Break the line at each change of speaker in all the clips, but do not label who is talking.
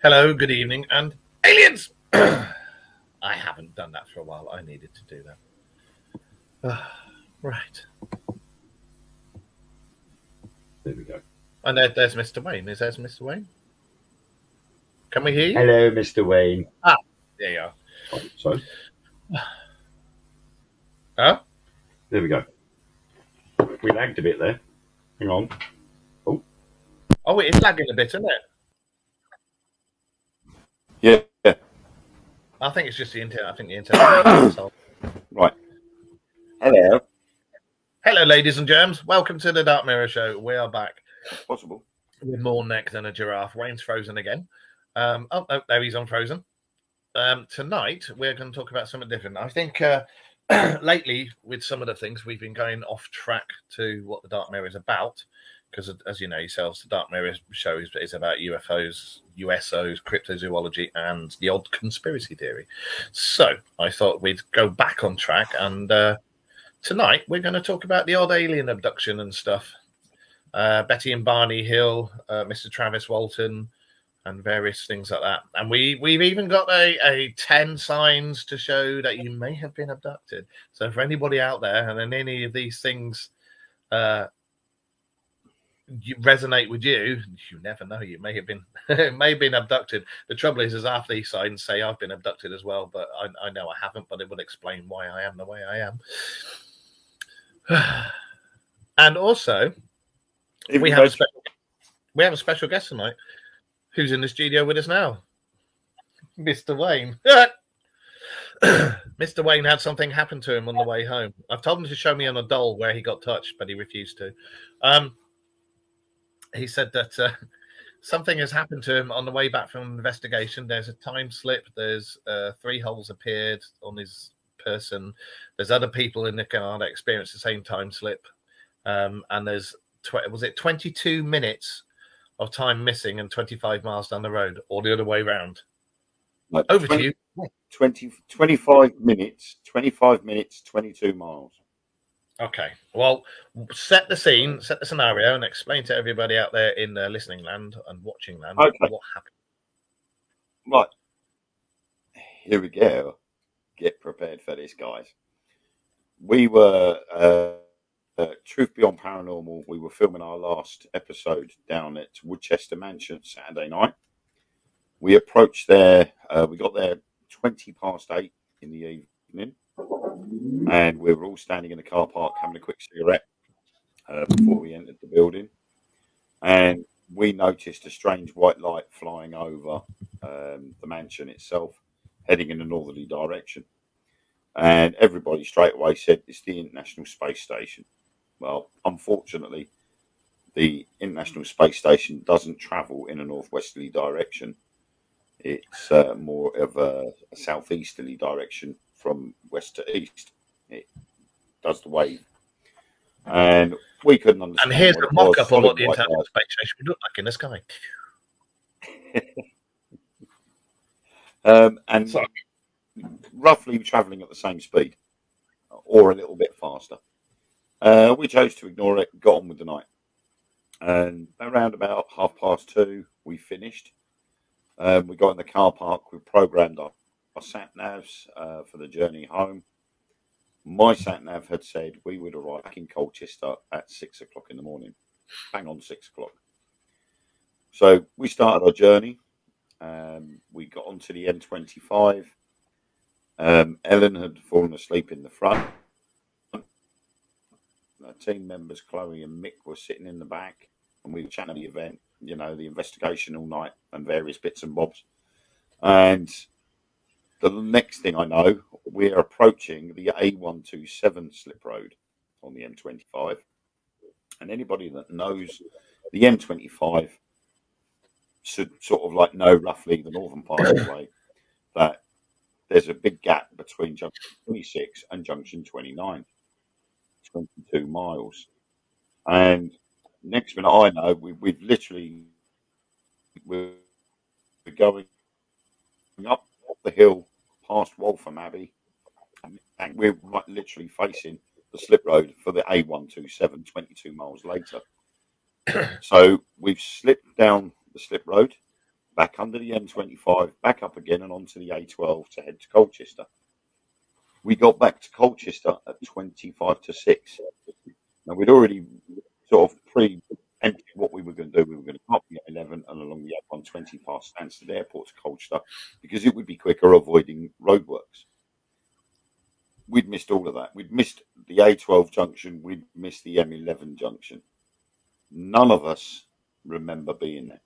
Hello, good evening, and aliens! I haven't done that for a while. I needed to do that. Right.
There we go.
And there's Mr. Wayne. Is there Mr. Wayne? Can we hear you?
Hello, Mr. Wayne.
There you are.
Oh, sorry.
Huh?
There we go. We lagged a bit there. Hang on.
Oh, it is lagging a bit, isn't it?
Yeah.
I think it's just the internet. I think the internet.
Right. Hello.
Hello, ladies and germs. Welcome to the Dark Mirror Show. We are back.
Possible.
With more neck than a giraffe. Wayne's frozen again. Oh, no, there he's unfrozen. Tonight, we're going to talk about something different. I think lately, with some of the things, we've been going off track to what the Dark Mirror is about. Because, as you know yourselves, the Dark Mirror Show is about UFOs, USOs, cryptozoology, and the odd conspiracy theory. So I thought we'd go back on track, and tonight we're going to talk about the odd alien abduction and stuff. Betty and Barney Hill, Mr. Travis Walton, and various things like that. And we've even got a 10 signs to show that you may have been abducted. So for anybody out there, and then any of these things resonate with you never know. You may have been abducted. The trouble is after these signs say I've been abducted as well, but I know I haven't, but it will explain why I am the way I am. And also we have a special guest tonight who's in the studio with us now. Mr. Wayne. Mr. Wayne had something happen to him on the way home. I've told him to show me on a doll where he got touched, but he refused to. He said that something has happened to him on the way back from an investigation. There's a time slip. There's 3 holes appeared on his person. There's other people in the car that experienced the same time slip. And there's, 22 minutes of time missing and 25 miles down the road, or the other way around.
Like
Over to you.
25 minutes, 22 miles.
Okay, well, set the scene, set the scenario, and explain to everybody out there in listening land and watching land what happened.
Right, here we go. Get prepared for this, guys. We were, Truth Beyond Paranormal, we were filming our last episode down at Woodchester Mansion Saturday night. We approached there, we got there 8:20 in the evening. And we were all standing in the car park having a quick cigarette before we entered the building. And we noticed a strange white light flying over the mansion itself, heading in a northerly direction. And everybody straight away said it's the International Space Station. Well, unfortunately, the International Space Station doesn't travel in a northwesterly direction. It's more of a southeasterly direction from west to east. It does the wave, and we couldn't understand.
And here's a mock-up of what the International Space Station would look like in the sky.
And sorry. Roughly travelling at the same speed, or a little bit faster. We chose to ignore it, got on with the night, and around about 2:30, we finished. We got in the car park. We programmed our sat navs for the journey home. My sat nav had said we would arrive back in Colchester at 6 o'clock in the morning, bang on 6 o'clock. So we started our journey. We got onto the M25. Ellen had fallen asleep in the front. Our team members Chloe and Mick were sitting in the back, and we were chatting the event, the investigation all night and various bits and bobs. And the next thing I know, we're approaching the A127 slip road on the M25. And anybody that knows the M25 should sort of know roughly the northern part of the way, that there's a big gap between junction 26 and junction 29, 22 miles. And next minute I know, we're going up the hill past Waltham Abbey, and we're literally facing the slip road for the A127 22 miles later. So we've slipped down the slip road. back under the M25, back up again and onto the A12 to head to Colchester. We got back to Colchester at 25 to 6. Now, we'd already sort of pre-empted what we were going to do. We were going to come up the 11 and along the A120 past Stansted Airport to Colchester because it would be quicker avoiding roadworks. We'd missed all of that. We'd missed the A12 junction. We'd missed the M11 junction. None of us remember being there.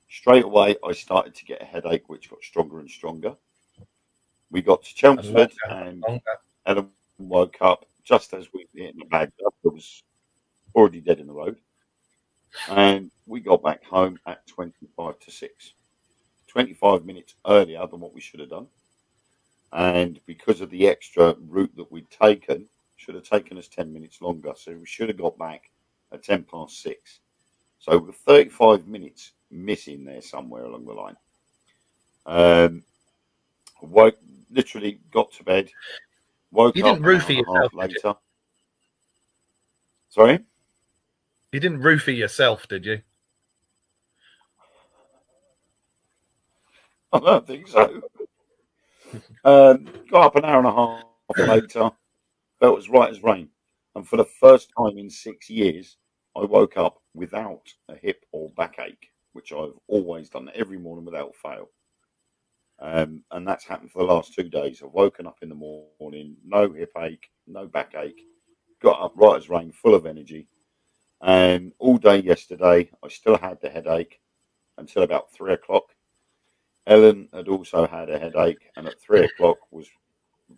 Straight away, I started to get a headache, which got stronger and stronger. We got to Chelmsford and Ellen woke up just as we hit the bag up. It was already dead in the road. And we got back home at 25 to 6. 25 minutes earlier than what we should have done. And because of the extra route that we'd taken, should have taken us 10 minutes longer. So we should have got back at 10 past 6. So we're 35 minutes missing there somewhere along the line. Literally got to bed. Woke
you
up
didn't roofie
an hour
yourself
later. Sorry?
You didn't roofie yourself, did you?
I don't think so. Got up an hour and a half later. Felt as right as rain. And for the first time in 6 years, I woke up without a hip or backache, which I've always done every morning without fail. And that's happened for the last 2 days. I've woken up in the morning, no hip ache, no backache, got up right as rain, full of energy. And all day yesterday, I still had the headache until about 3 o'clock. Ellen had also had a headache and at 3 o'clock was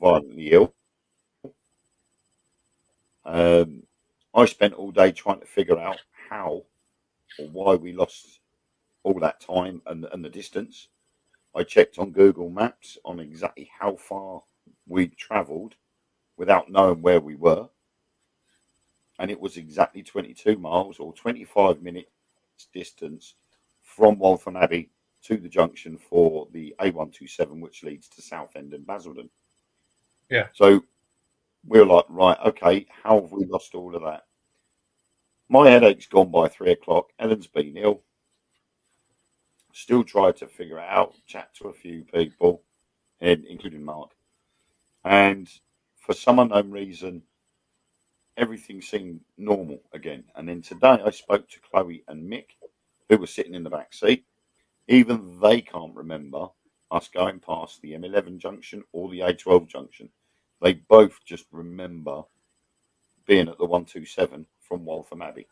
violently ill. I spent all day trying to figure out how or why we lost all that time and the distance. I checked on Google Maps on exactly how far we'd travelled without knowing where we were. And it was exactly 22 miles or 25 minutes distance from Waltham Abbey to the junction for the A127, which leads to Southend and Basildon.
Yeah.
So we're like, right, okay, how have we lost all of that? My headache's gone by 3 o'clock. Ellen's been ill. Still tried to figure it out, chat to a few people, including Mark. And for some unknown reason, everything seemed normal again. And then today I spoke to Chloe and Mick, who were sitting in the back seat. Even they can't remember us going past the M11 junction or the A12 junction. They both just remember being at the 127 from Waltham Abbey.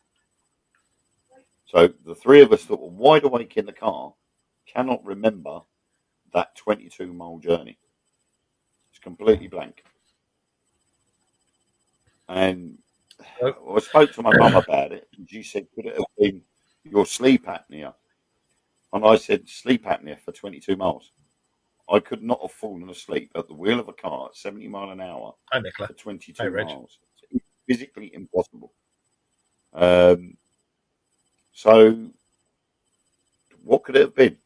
So the three of us that were wide awake in the car cannot remember that 22-mile journey. It's completely blank. And I spoke to my mum about it, and she said, could it have been your sleep apnea? And I said, sleep apnea for 22 miles. I could not have fallen asleep at the wheel of a car at 70 miles an hour for 22 miles. It's physically impossible. So what could it have been?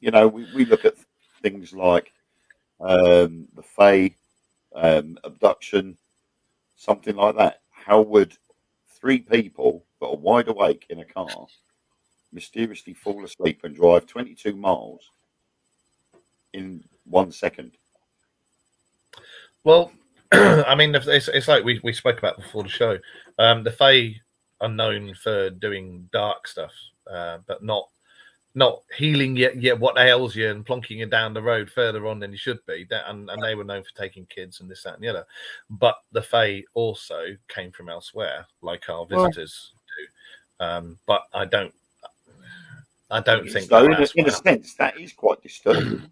You know, we look at things like the Faye abduction, something like that. How would 3 people that are wide awake in a car mysteriously fall asleep and drive 22 miles in 1 second?
Well, I mean, it's like we spoke about before the show. The Fae are known for doing dark stuff, but not healing yet what ails you and plonking you down the road further on than you should be. And they were known for taking kids and this, that, and the other. But the Fae also came from elsewhere, like our visitors do. But I don't think
so. In a sense, that is quite disturbing.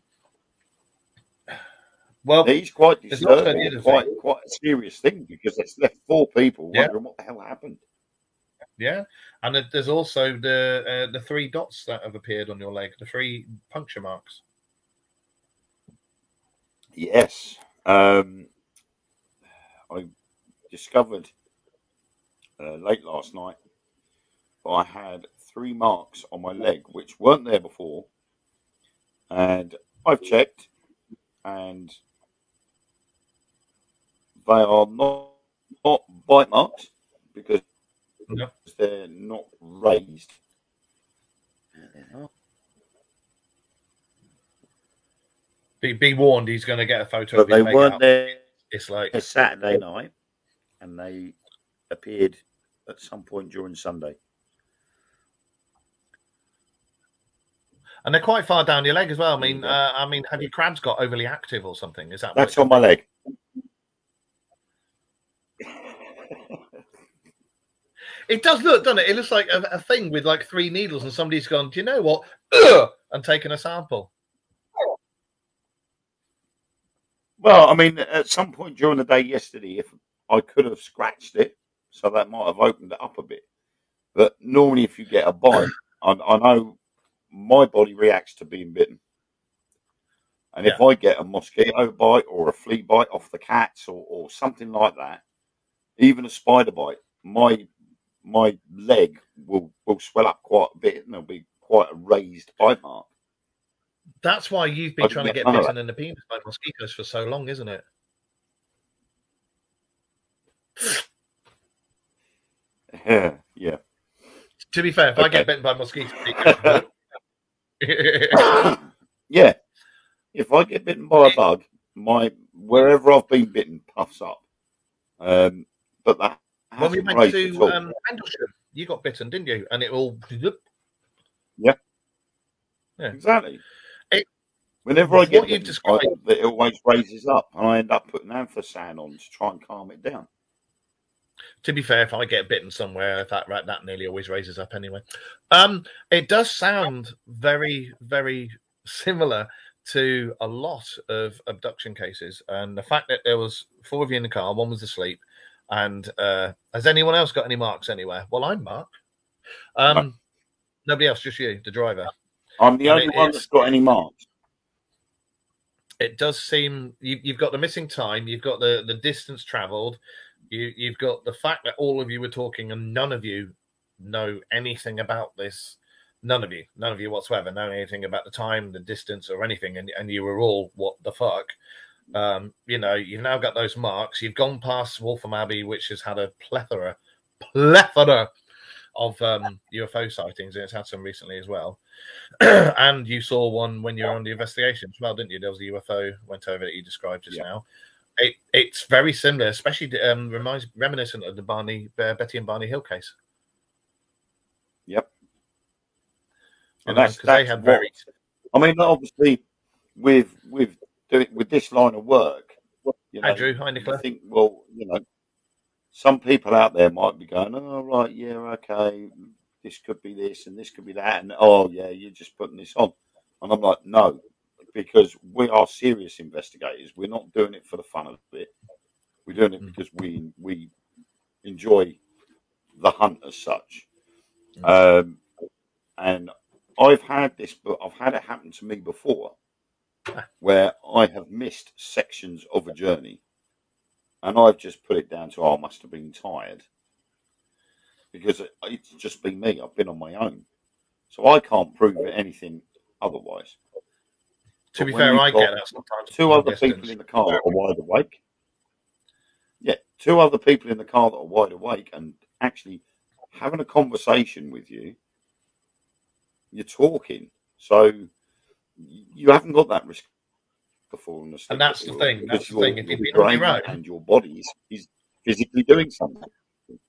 Well,
it is quite disturbing, quite a serious thing, because it's left 4 people wondering what the hell happened.
Yeah, and there's also the 3 dots that have appeared on your leg, the 3 puncture marks.
Yes, I discovered late last night that I had 3 marks on my leg which weren't there before, and I've checked, and they are not bite marks because they're not raised.
Be warned, he's going to get a photo
But
of his
they
leg
weren't
out.
there
It's like
Saturday night, and they appeared at some point during Sunday.
and they're quite far down your leg as well. I mean,
Yeah.
have your crabs got overly active or something? Is that
That's on my leg?
It does look, doesn't it? It looks like a thing with like 3 needles, and somebody's gone, do you know what? And taken a sample.
Well, I mean, at some point during the day yesterday, if I could have scratched it, so that might have opened it up a bit. But normally, if you get a bite, I know my body reacts to being bitten. And if I get a mosquito bite or a flea bite off the cats or something like that, even a spider bite, my leg will swell up quite a bit, and there'll be quite a raised bite mark.
That's why you've been trying to get bitten in the penis by mosquitoes for so long, isn't it?
Yeah.
To be fair, if I get bitten by mosquitoes,
yeah. If I get bitten by a bug, wherever I've been bitten puffs up. But that
when we went to Rendlesham, you got bitten, didn't you? And it all.
Yeah. Exactly. Whenever I get bitten, it always raises up, and I end up putting Amphosan on to try and calm it down.
To be fair, if I get bitten somewhere, that nearly always raises up anyway. It does sound very, very similar to a lot of abduction cases, and the fact that there was 4 of you in the car, 1 was asleep, and has anyone else got any marks anywhere? Well, I'm Mark. No. Nobody else, just you, the driver.
I'm the only one that's got any marks.
It does seem you've got the missing time, you've got the distance travelled, you've got the fact that all of you were talking and none of you know anything about this. None of you whatsoever know anything about the time, the distance, or anything, and you were all, what the fuck? You've now got those marks. You've gone past Waltham Abbey, which has had a plethora of UFO sightings, and it's had some recently as well. And you saw one when you were on the investigation as well, didn't you? There was a UFO went over that you described just now. It's very similar, especially reminiscent of the Betty and Barney Hill case.
Yep. And
that's they had very.
I mean, obviously, with this line of work,
Andrew, hi Nicola.
I think, well, some people out there might be going, "Oh, right, yeah, okay, this could be this and this could be that," and oh, yeah, you're just putting this on. And I'm like, no, because we are serious investigators. We're not doing it for the fun of it. We're doing it because we enjoy the hunt as such. And I've had it happen to me before, where I have missed sections of a journey, and I've just put it down to, I must have been tired, because it's just been me. I've been on my own, so I can't prove anything otherwise.
To be fair, I get that sometimes.
2 other people in the car that are wide awake. Yeah, 2 other people in the car that are wide awake and actually having a conversation with you. You're talking, so you haven't got that risk before.
And that's the thing. That's the thing. If you've been on your own,
and your body is physically doing something.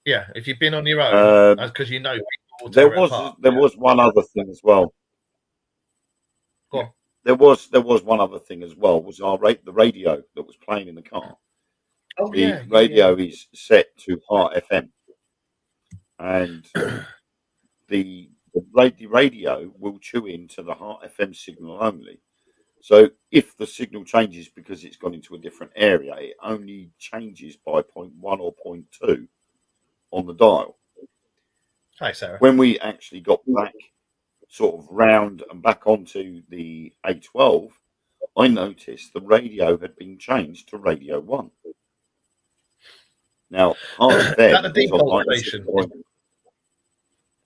Yeah, if you've been on your own, that's because
there was one other thing as well.
Go on.
There was one other thing as well. Was the radio that was playing in the car?
Oh,
the radio is set to Heart FM, and the radio will tune into the Heart FM signal only. So if the signal changes because it's gone into a different area, it only changes by 0.1 or 0.2 on the dial.
Hi, Sarah.
When we actually got back sort of round and back onto the A12, I noticed the radio had been changed to Radio 1. Now,
is that the default station?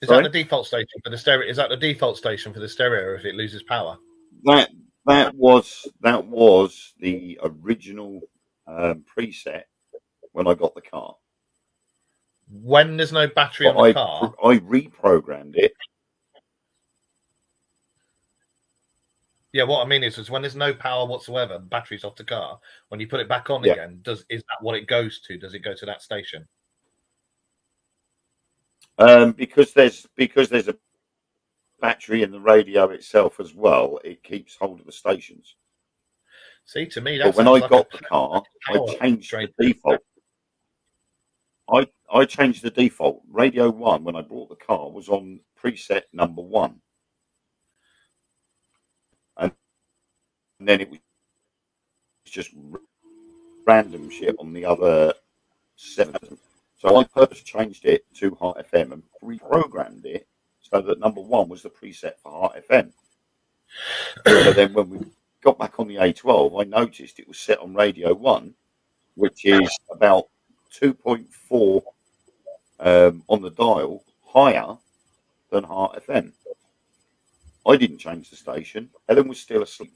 Is that the default station for the stereo? Is that the default station for the stereo if it loses power?
That was the original preset when I got the car.
When there's no battery on the car,
I reprogrammed it.
Yeah, what I mean is when there's no power whatsoever, battery's off the car. When you put it back on
Yeah.
again, is that what it goes to? Does it go to that station?
Because there's a battery in the radio itself as well. It keeps hold of the stations.
See, to me, that
But when
sounds
I
like
got the car, I
power
changed
train.
the default. I changed the default. Radio 1, when I bought the car, was on preset number 1. And then it was just random shit on the other 7. So I purposely changed it to Heart FM and reprogrammed it so that number 1 was the preset for Heart FM. So then when we got back on the A12, I noticed it was set on Radio 1, which is about 2.4 on the dial higher than Heart FM. I didn't change the station. Ellen was still asleep,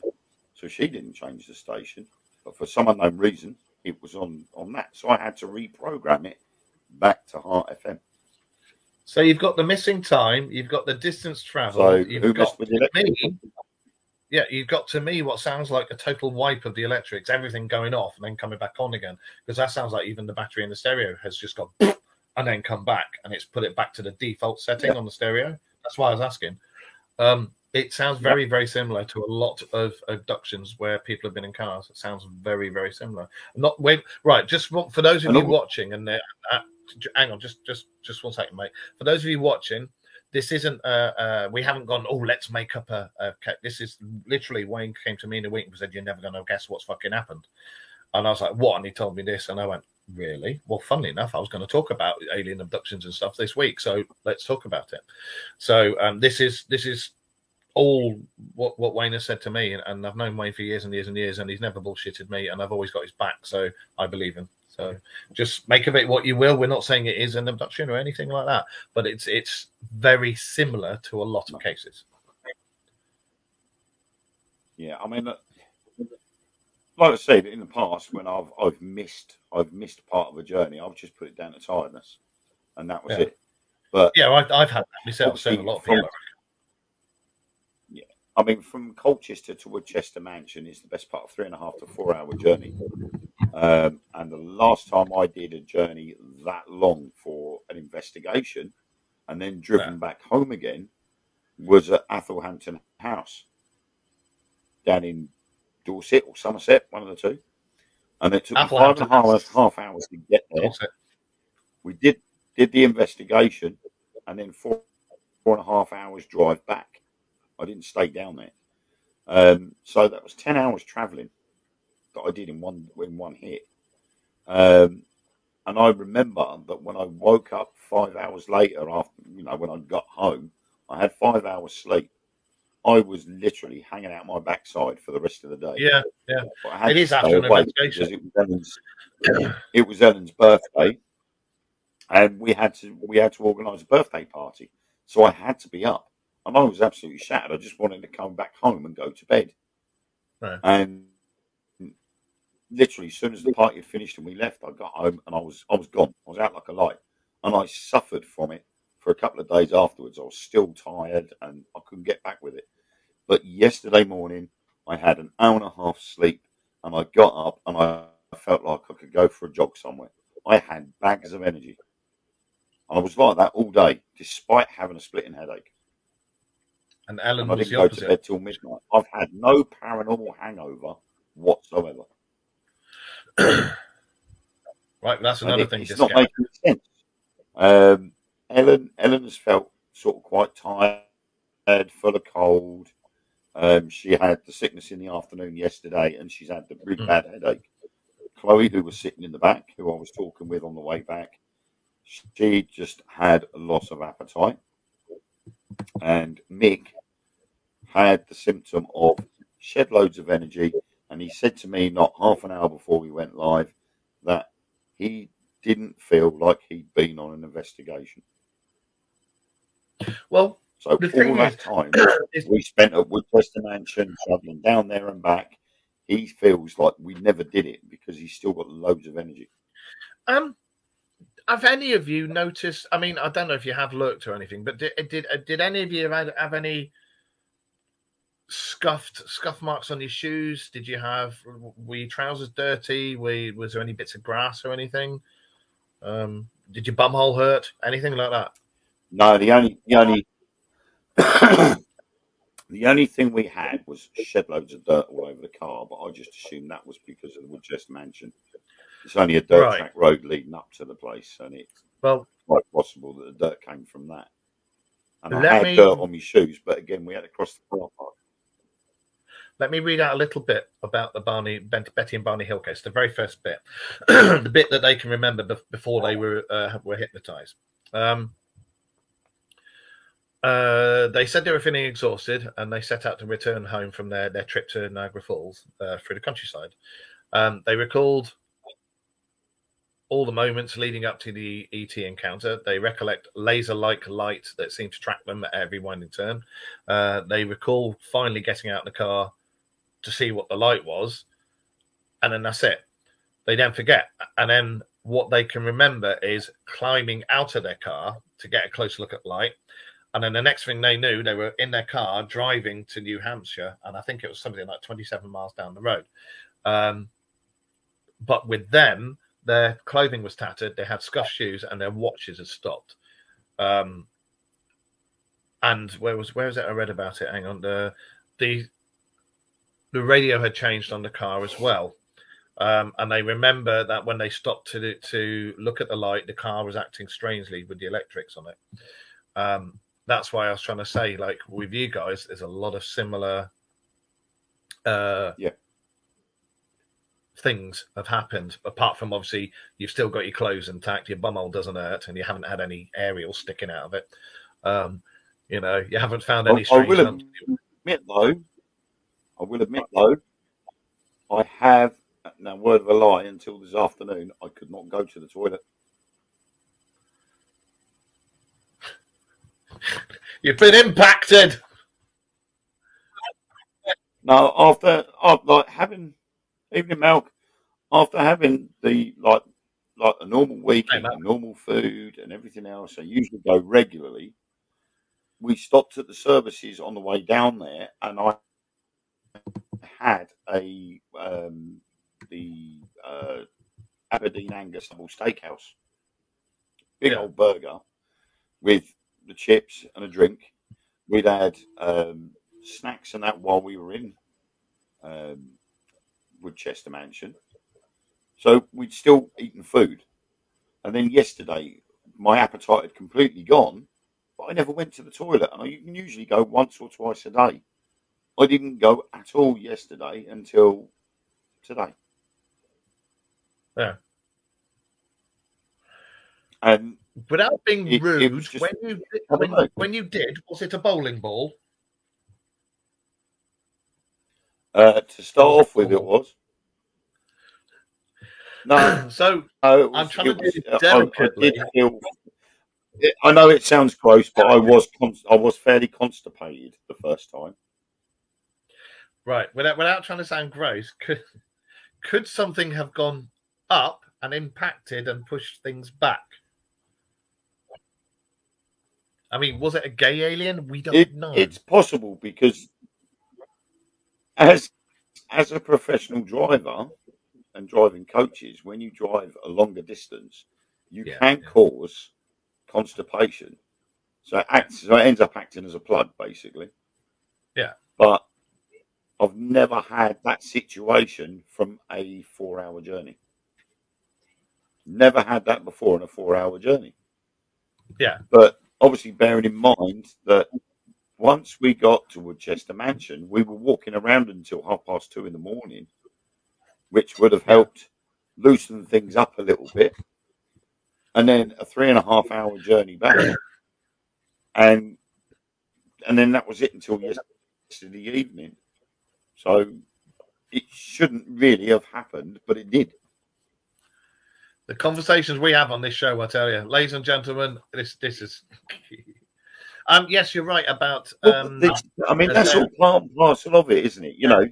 so she didn't change the station. But for some unknown reason, it was on that. So I had to reprogram it back to Heart FM.
So you've got the missing time, you've got the distance travel.
So
you've got you've got to me what sounds like a total wipe of the electrics, everything going off and then coming back on again. Because that sounds like even the battery in the stereo has just gone and then come back, and it's put it back to the default setting on the stereo. That's why I was asking. It sounds very, very similar to a lot of abductions where people have been in cars. It sounds very, very similar. Just for those of you watching, and hang on, just 1 second, mate. For those of you watching, this isn't. We haven't gone. Oh, let's make up a. This is literally Wayne came to me in a week and said, "You're never going to guess what's fucking happened." And I was like, "What?" And he told me this, and I went, "Really?" Well, funnily enough, I was going to talk about alien abductions and stuff this week, so let's talk about it. So this is all what Wayne has said to me, and I've known Wayne for years and years and years, and he's never bullshitted me, and I've always got his back, so I believe him. So just make of it what you will. We're not saying it is an abduction or anything like that, but it's very similar to a lot of cases.
Yeah, I mean, like I said in the past, when I've missed part of a journey, I've just put it down to tiredness, and that was it. But
yeah, I've had that myself. So a lot of people.
Yeah, I mean, from Colchester to Woodchester Mansion is the best part of 3.5 to 4 hour journey. And the last time I did a journey that long for an investigation and then driven back home again was at Athelhampton House down in Dorset or Somerset, one of the two. And it took me 5.5 hours to get there. We did the investigation and then 4.5 hours drive back. I didn't stay down there. So that was 10 hours travelling that I did in one hit. And I remember that when I woke up 5 hours later, after when I got home, I had 5 hours sleep. I was literally hanging out my backside for the rest of the day.
Yeah. It is after an investigation.
It was Ellen's birthday, and we had to organise a birthday party. So I had to be up, and I was absolutely shattered. I just wanted to come back home and go to bed.
Right.
And literally, as soon as the party had finished and we left, I got home and I was gone. I was out like a light, and I suffered from it for a couple of days afterwards. I was still tired and I couldn't get back with it. But yesterday morning, I had an hour and a half sleep, and I got up and I felt like I could go for a jog somewhere. I had bags of energy, and I was like that all day, despite having a splitting headache.
And Ellen
I didn't go to bed till midnight. I've had no paranormal hangover whatsoever.
Right, that's another thing.
It's not making sense. Ellen has felt sort of quite tired, full of cold. She had the sickness in the afternoon yesterday, and she's had the really bad headache. Chloe, who was sitting in the back, who I was talking with on the way back, she just had a loss of appetite. And Mick had the symptom of shed loads of energy, and he said to me not half an hour before we went live that he didn't feel like he'd been on an investigation.
Well,
so all that time we spent at Woodchester Mansion travelling down there and back, he feels like we never did it because he's still got loads of energy.
Have any of you noticed? I mean, I don't know if you have looked or anything, but did any of you have any scuff marks on your shoes? Were your trousers dirty? Was there any bits of grass or anything? Did your bumhole hurt? Anything like that?
No, the only the only thing we had was shed loads of dirt all over the car, but I just assumed that was because of the Woodchester mansion. It's only a dirt track road leading up to the place, and it's quite possible that the dirt came from that. And I had dirt on my shoes, but again, we had to cross the car park.
Let me read out a little bit about the Betty and Barney Hill case, the very first bit, the bit that they can remember before they were hypnotized. They said they were feeling exhausted, and they set out to return home from their trip to Niagara Falls through the countryside. They recalled all the moments leading up to the ET encounter. They recollect laser-like light that seemed to track them at every winding turn. They recall finally getting out in the car to see what the light was, and then that's it. They then forget, and then what they can remember is climbing out of their car to get a close look at the light. And then the next thing they knew, they were in their car driving to New Hampshire, and I think it was something like 27 miles down the road. But with them, their clothing was tattered, they had scuffed shoes, and their watches had stopped. And where was it? I read about it. Hang on. The radio had changed on the car as well. And they remember that when they stopped to look at the light, the car was acting strangely with the electrics on it. That's why I was trying to say, like, with you guys, there's a lot of similar things have happened, apart from obviously you've still got your clothes intact, your bumhole doesn't hurt, and you haven't had any aerials sticking out of it. You haven't found any strange lumps.
I will admit though, I have, now word of a lie, until this afternoon, I could not go to the toilet.
You've been impacted.
No, after having evening milk, after having the like a normal week and normal food and everything else, I usually go regularly. We stopped at the services on the way down there, and I had the Aberdeen Angus double steakhouse, big old burger with the chips and a drink. We'd had snacks and that while we were in Woodchester Mansion, so we'd still eaten food. And then yesterday, my appetite had completely gone, but I never went to the toilet. And you can usually go once or twice a day. I didn't go at all yesterday until today.
Yeah.
And
without being rude, when you did, was it a bowling ball?
To start off with, it was. No,
so I'm trying to do it delicately.
I know it sounds gross, but I was fairly constipated the first time.
Right, without trying to sound gross, could something have gone up and impacted and pushed things back? I mean, was it a gay alien? We don't know.
It's possible because as a professional driver and driving coaches, when you drive a longer distance, you can cause constipation. So it ends up acting as a plug, basically.
Yeah.
But I've never had that situation from a 4-hour journey. Never had that before in a 4-hour journey.
Yeah.
But obviously bearing in mind that once we got to Woodchester Mansion, we were walking around until 2:30 in the morning, which would have helped loosen things up a little bit. And then a 3.5-hour journey back. And then that was it until yesterday evening. So it shouldn't really have happened, but it did.
The conversations we have on this show, I tell you, ladies and gentlemen, this is. Yes, you're right about.
That's all part and parcel of it, isn't it? You know,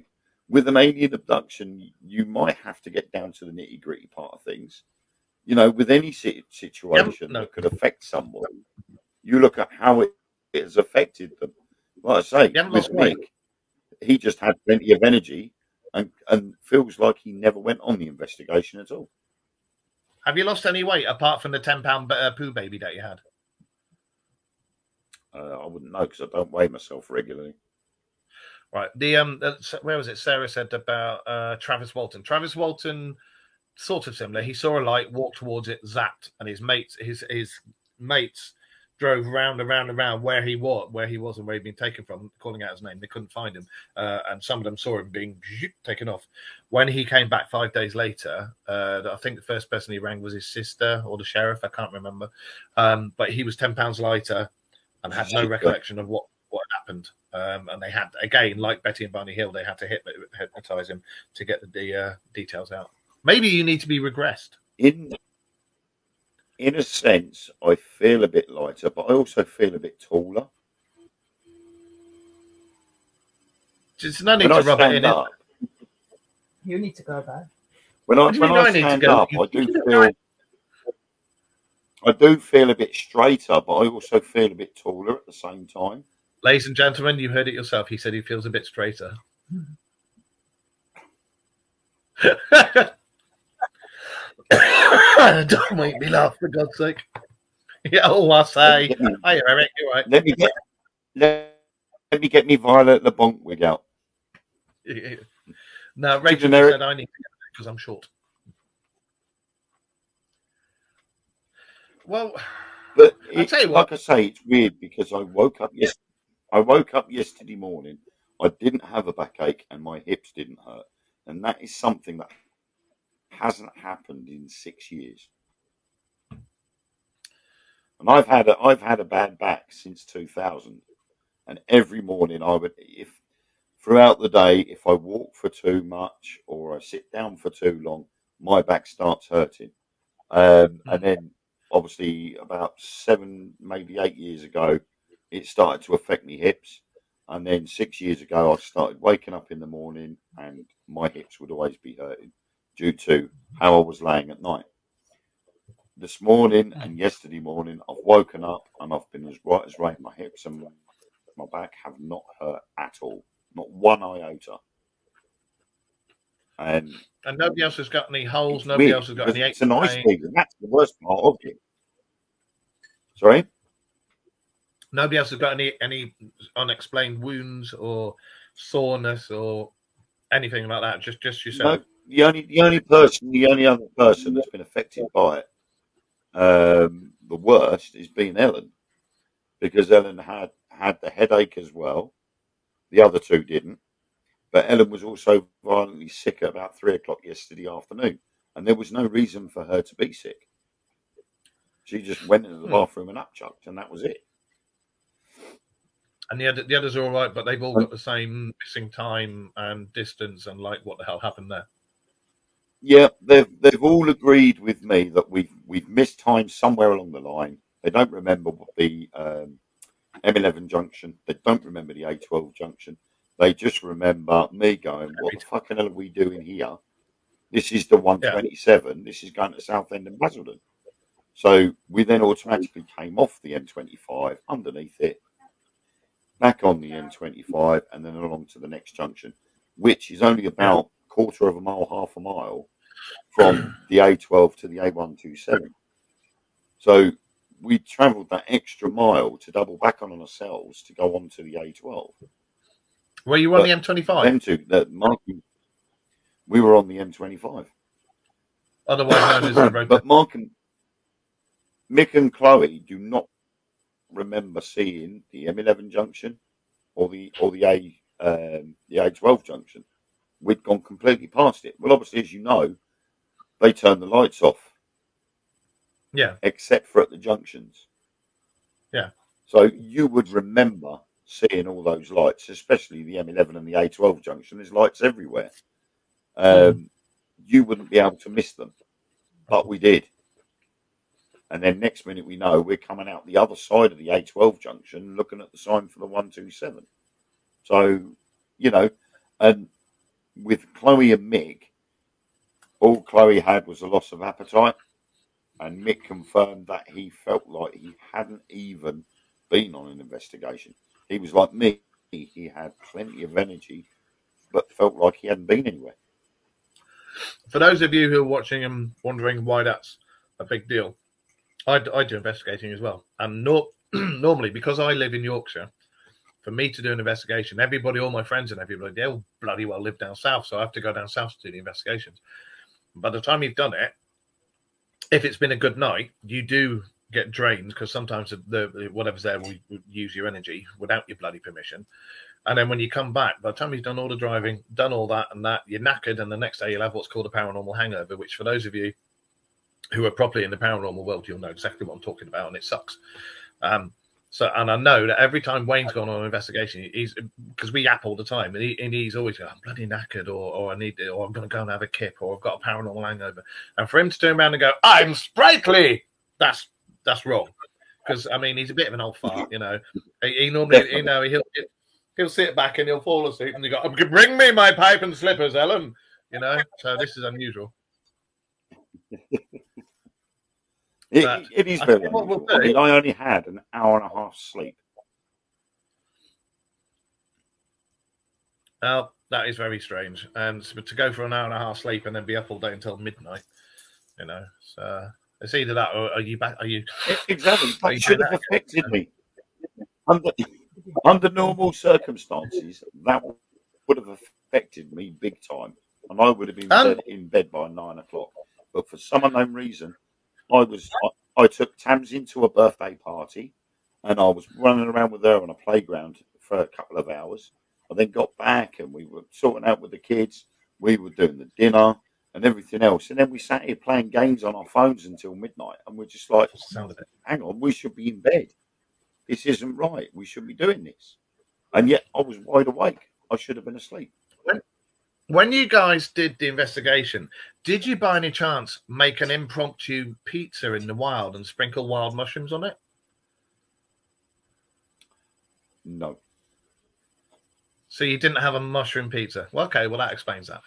with an alien abduction, you might have to get down to the nitty gritty part of things. You know, with any situation that could affect someone, you look at how it has affected them. Like I say, with Nick, he just had plenty of energy and feels like he never went on the investigation at all.
Have you lost any weight apart from the £10 poo baby that you had?
I wouldn't know because I don't weigh myself regularly.
Right. Where was it? Sarah said about Travis Walton. Travis Walton, sort of similar. He saw a light, walked towards it, zapped, and his mates drove round and round and round where he was and where he'd been taken from, calling out his name. They couldn't find him, and some of them saw him being taken off. When he came back 5 days later, I think the first person he rang was his sister or the sheriff. I can't remember, but he was £10 lighter and had no recollection of what had happened. And they had, again, like Betty and Barney Hill, they had to hypnotize him to get the details out. Maybe you need to be regressed.
In a sense, I feel a bit lighter, but I also feel a bit taller.
There's no need to rub it in.
You need to go back.
When I stand up, I do feel a bit straighter, but I also feel a bit taller at the same time.
Ladies and gentlemen, you heard it yourself. He said he feels a bit straighter. Don't make me laugh, for God's sake. Yeah, I say. Hi, Eric. You right?
Let me get me Violet LeBonc wig out.
No, Rachel said I need to get it because I'm short. Well,
but
I'll tell you what.
Like I say, it's weird because I woke up yesterday morning. I didn't have a backache and my hips didn't hurt, and that is something that hasn't happened in 6 years. And I've had a bad back since 2000, and every morning throughout the day, if I walk for too much or I sit down for too long, my back starts hurting. And then obviously about 7, maybe 8 years ago, it started to affect me hips. And then 6 years ago, I started waking up in the morning and my hips would always be hurting due to how I was laying at night. This morning and yesterday morning, I've woken up and I've been as right as rain. My hips and my back have not hurt at all, not one iota. And
nobody else has got any holes. Nobody else has got any aches.
It's a nice thing, and that's the worst part of it. Sorry?
Nobody else has got any unexplained wounds or soreness or anything like that. Just yourself.
No, the only other person that's been affected by it, the worst, is being Ellen, because Ellen had the headache as well. The other two didn't, but Ellen was also violently sick at about 3 o'clock yesterday afternoon, and there was no reason for her to be sick. She just went into the bathroom and upchucked, and that was it.
And the others are all right, but they've all got the same missing time and distance, and like, what the hell happened there?
Yeah, they've all agreed with me that we've missed time somewhere along the line. They don't remember what the M11 junction. They don't remember the A12 junction. They just remember me going, "What the fucking hell are we doing here? This is the 127. Yeah. This is going to Southend and Basildon." So we then automatically came off the M25, underneath it, back on the M25, and then along to the next junction, which is only about quarter of a mile, half a mile from the A12 to the A127. So we travelled that extra mile to double back on ourselves to go on to the A12.
Were you on the M25?
We were on the M25.
Otherwise known as the road.
But Mick and Chloe do not remember seeing the M11 junction or the A12 junction. We'd gone completely past it. Well, obviously, as you know, they turn the lights off.
Yeah.
Except for at the junctions.
Yeah.
So you would remember seeing all those lights, especially the M11 and the A12 junction. There's lights everywhere. You wouldn't be able to miss them, but we did. And then next minute we know we're coming out the other side of the A12 junction, looking at the sign for the 127. So, you know, and with Chloe and Mick, all Chloe had was a loss of appetite, and Mick confirmed that he felt like he hadn't even been on an investigation. He was like me. He had plenty of energy but felt like he hadn't been anywhere.
For those of you who are watching and wondering why that's a big deal, I do investigating as well. And normally, because I live in Yorkshire, for me to do an investigation, everybody, all my friends and everybody, they all bloody well live down south. So I have to go down south to do the investigations. By the time you've done it, if it's been a good night, you do get drained because sometimes the whatever's there will use your energy without your bloody permission. And then when you come back, by the time you've done all the driving, done all that and that, you're knackered. And the next day you'll have what's called a paranormal hangover, which for those of you who are properly in the paranormal world, you'll know exactly what I'm talking about. And it sucks. And I know that every time Wayne's gone on an investigation, he's because we yap all the time, and he's always going, I'm bloody knackered, or I need it, or I'm going to go and have a kip, or I've got a paranormal hangover. And for him to turn around and go, I'm sprightly, that's wrong. Because I mean, he's a bit of an old fart, you know. He normally, you know, he'll sit back and he'll fall asleep, and you go, bring me my pipe and slippers, Ellen. You know, so this is unusual.
It is very unusual. I mean, I only had an hour and a half sleep.
Well, that is very strange. And so to go for an hour and a half sleep and then be up all day until midnight, you know, so it's either that or are you back? Are you
exactly? That should have affected me. Under normal circumstances, that would have affected me big time, and I would have been in bed by 9 o'clock. But for some unknown reason, I took Tamsin to a birthday party, and I was running around with her on a playground for a couple of hours. I then got back, and we were sorting out with the kids. We were doing the dinner and everything else, and then we sat here playing games on our phones until midnight. And we're just like, "Hang on, we should be in bed. This isn't right. We should be doing this." And yet, I was wide awake. I should have been asleep.
When you guys did the investigation, did you by any chance make an impromptu pizza in the wild and sprinkle wild mushrooms on it?
No.
So you didn't have a mushroom pizza? Well, okay, well, that explains that.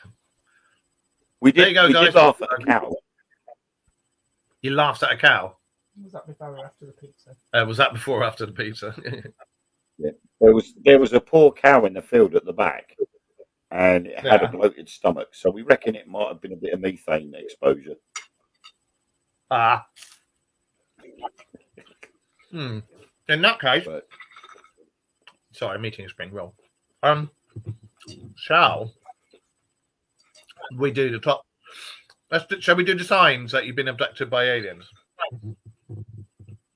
We did,
there you go, guys.
Did laugh at a cow.
You laughed at a cow?
Was that before or after the pizza?
Was that before or after the pizza?
Yeah. There was a poor cow in the field at the back, and it had a bloated stomach. So we reckon it might have been a bit of methane exposure.
In that case, sorry, I'm eating a spring roll. Shall we do the top? Shall we do the signs that you've been abducted by aliens?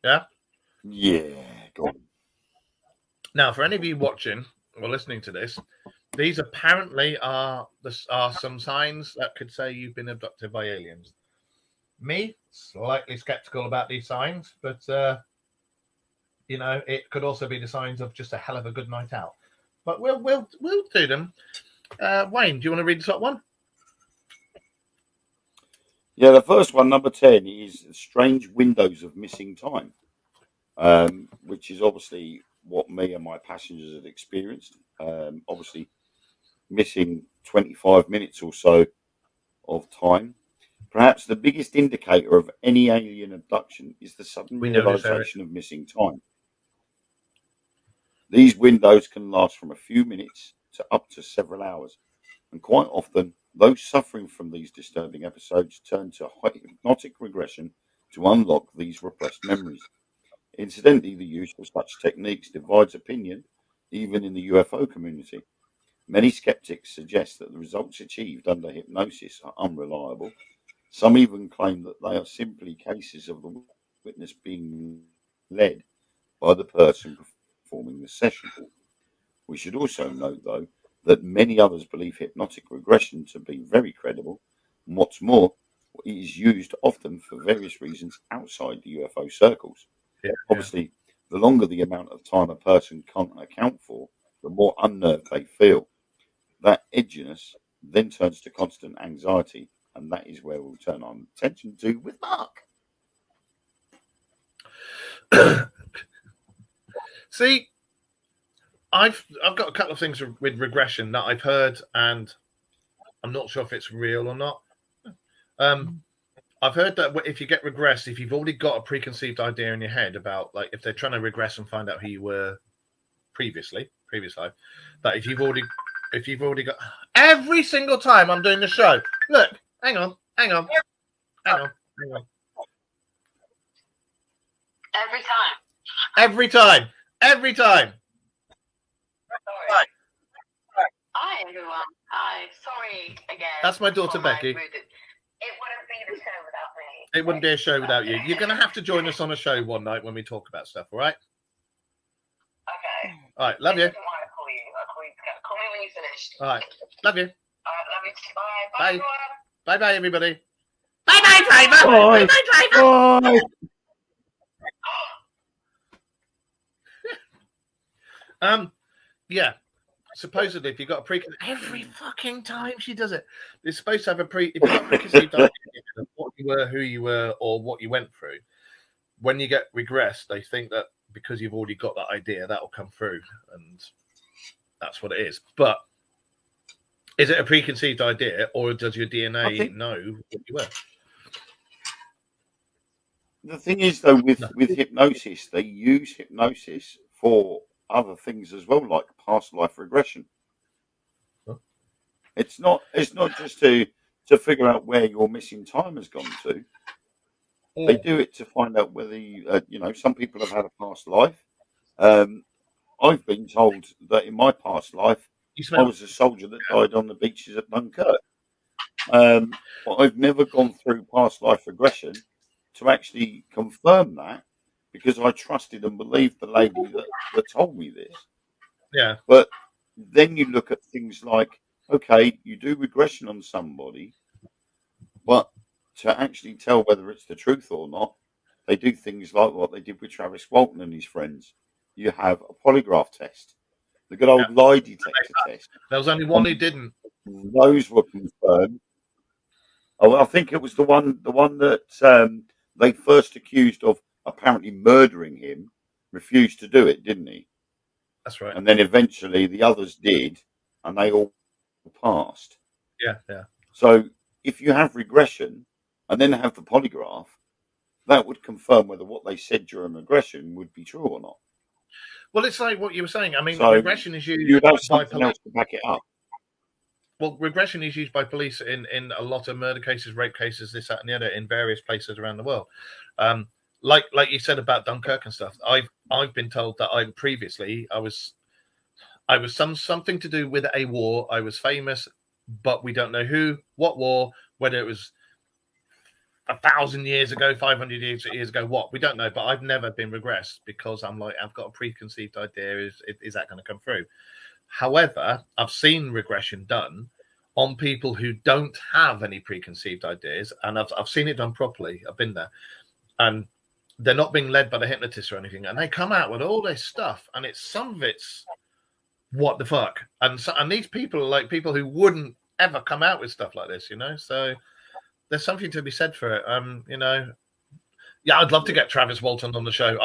Yeah?
Yeah, go on.
Now, for any of you watching or listening to this, these apparently are some signs that could say you've been abducted by aliens. Me, slightly skeptical about these signs, but you know, it could also be the signs of just a hell of a good night out. But we'll do them. Wayne, do you want to read the top one?
Yeah, the first one, number 10, is strange windows of missing time, which is obviously what me and my passengers had experienced. Obviously, missing 25 minutes or so of time. Perhaps the biggest indicator of any alien abduction is the sudden realization of missing time. These windows can last from a few minutes to up to several hours, and quite often those suffering from these disturbing episodes turn to hypnotic regression to unlock these repressed memories. Incidentally, the use of such techniques divides opinion even in the UFO community. Many skeptics suggest that the results achieved under hypnosis are unreliable. Some even claim that they are simply cases of the witness being led by the person performing the session. We should also note, though, that many others believe hypnotic regression to be very credible, and what's more, it is used often for various reasons outside the UFO circles. Obviously, the longer the amount of time a person can't account for, the more unnerved they feel. That edginess then turns to constant anxiety, and that is where we'll turn our attention to with Mark.
See, I've got a couple of things with regression that I've heard, and I'm not sure if it's real or not. I've heard that if you get regressed, if you've already got a preconceived idea in your head about, like, if they're trying to regress and find out who you were previous life, that if you've already if you've already got every single time I'm doing the show. Look, hang on.
Every time.
Every time.
Sorry. Hi, everyone. Hi. Sorry again.
That's my daughter,
for my
Becky.
rude- It wouldn't be the show without me.
It wouldn't be a show without you. You're going to have to join us on a show one night when we talk about stuff, all right?
Okay.
All right, love you.
This is why I call you. I'll call you. Call me when you're finished.
All right, love you.
All right, love you too. Bye.
Bye.
Bye, everyone.
Bye-bye, everybody. Bye-bye, driver.
Bye.
Bye-bye, driver.
Bye.
Yeah. Supposedly, if you've got a every fucking time she does it, it's supposed to have if you've got a preconceived idea of what you were, who you were, or what you went through, when you get regressed, they think that because you've already got that idea, that will come through, and that's what it is. But is it a preconceived idea, or does your DNA know what you were?
The thing is, though, with hypnosis, they use hypnosis for other things as well, like past life regression.
Huh?
It's not just to figure out where your missing time has gone to. They do it to find out whether some people have had a past life. I've been told that in my past life, I was a soldier that died on the beaches at Dunkirk. But I've never gone through past life regression to actually confirm that, because I trusted and believed the lady that told me this.
Yeah.
But then you look at things like, okay, you do regression on somebody, but to actually tell whether it's the truth or not, they do things like what they did with Travis Walton and his friends. You have a polygraph test, the good old lie detector test.
There was only one who didn't.
Those were confirmed. Oh, I think it was the one that they first accused of apparently murdering him, refused to do it, didn't he?
That's right.
And then eventually the others did, and they all passed.
Yeah.
So if you have regression and then have the polygraph, that would confirm whether what they said during regression would be true or not.
Well, it's like what you were saying. I mean,
So
regression is used
you'd have
by
something
police.
else to back it up.
Well, regression is used by police in a lot of murder cases, rape cases, this, that, and the other, in various places around the world. Like you said about Dunkirk and stuff. I've been told that I was something to do with a war. I was famous, but we don't know who, what war, whether it was 1,000 years ago, 500 years ago, what, we don't know. But I've never been regressed because I'm like, I've got a preconceived idea. Is that going to come through? However, I've seen regression done on people who don't have any preconceived ideas, and I've seen it done properly. I've been there, and they're not being led by the hypnotist or anything, and they come out with all this stuff, and some of it's what the fuck, and these people are like people who wouldn't ever come out with stuff like this, So there's something to be said for it. Yeah, I'd love to get Travis Walton on the show.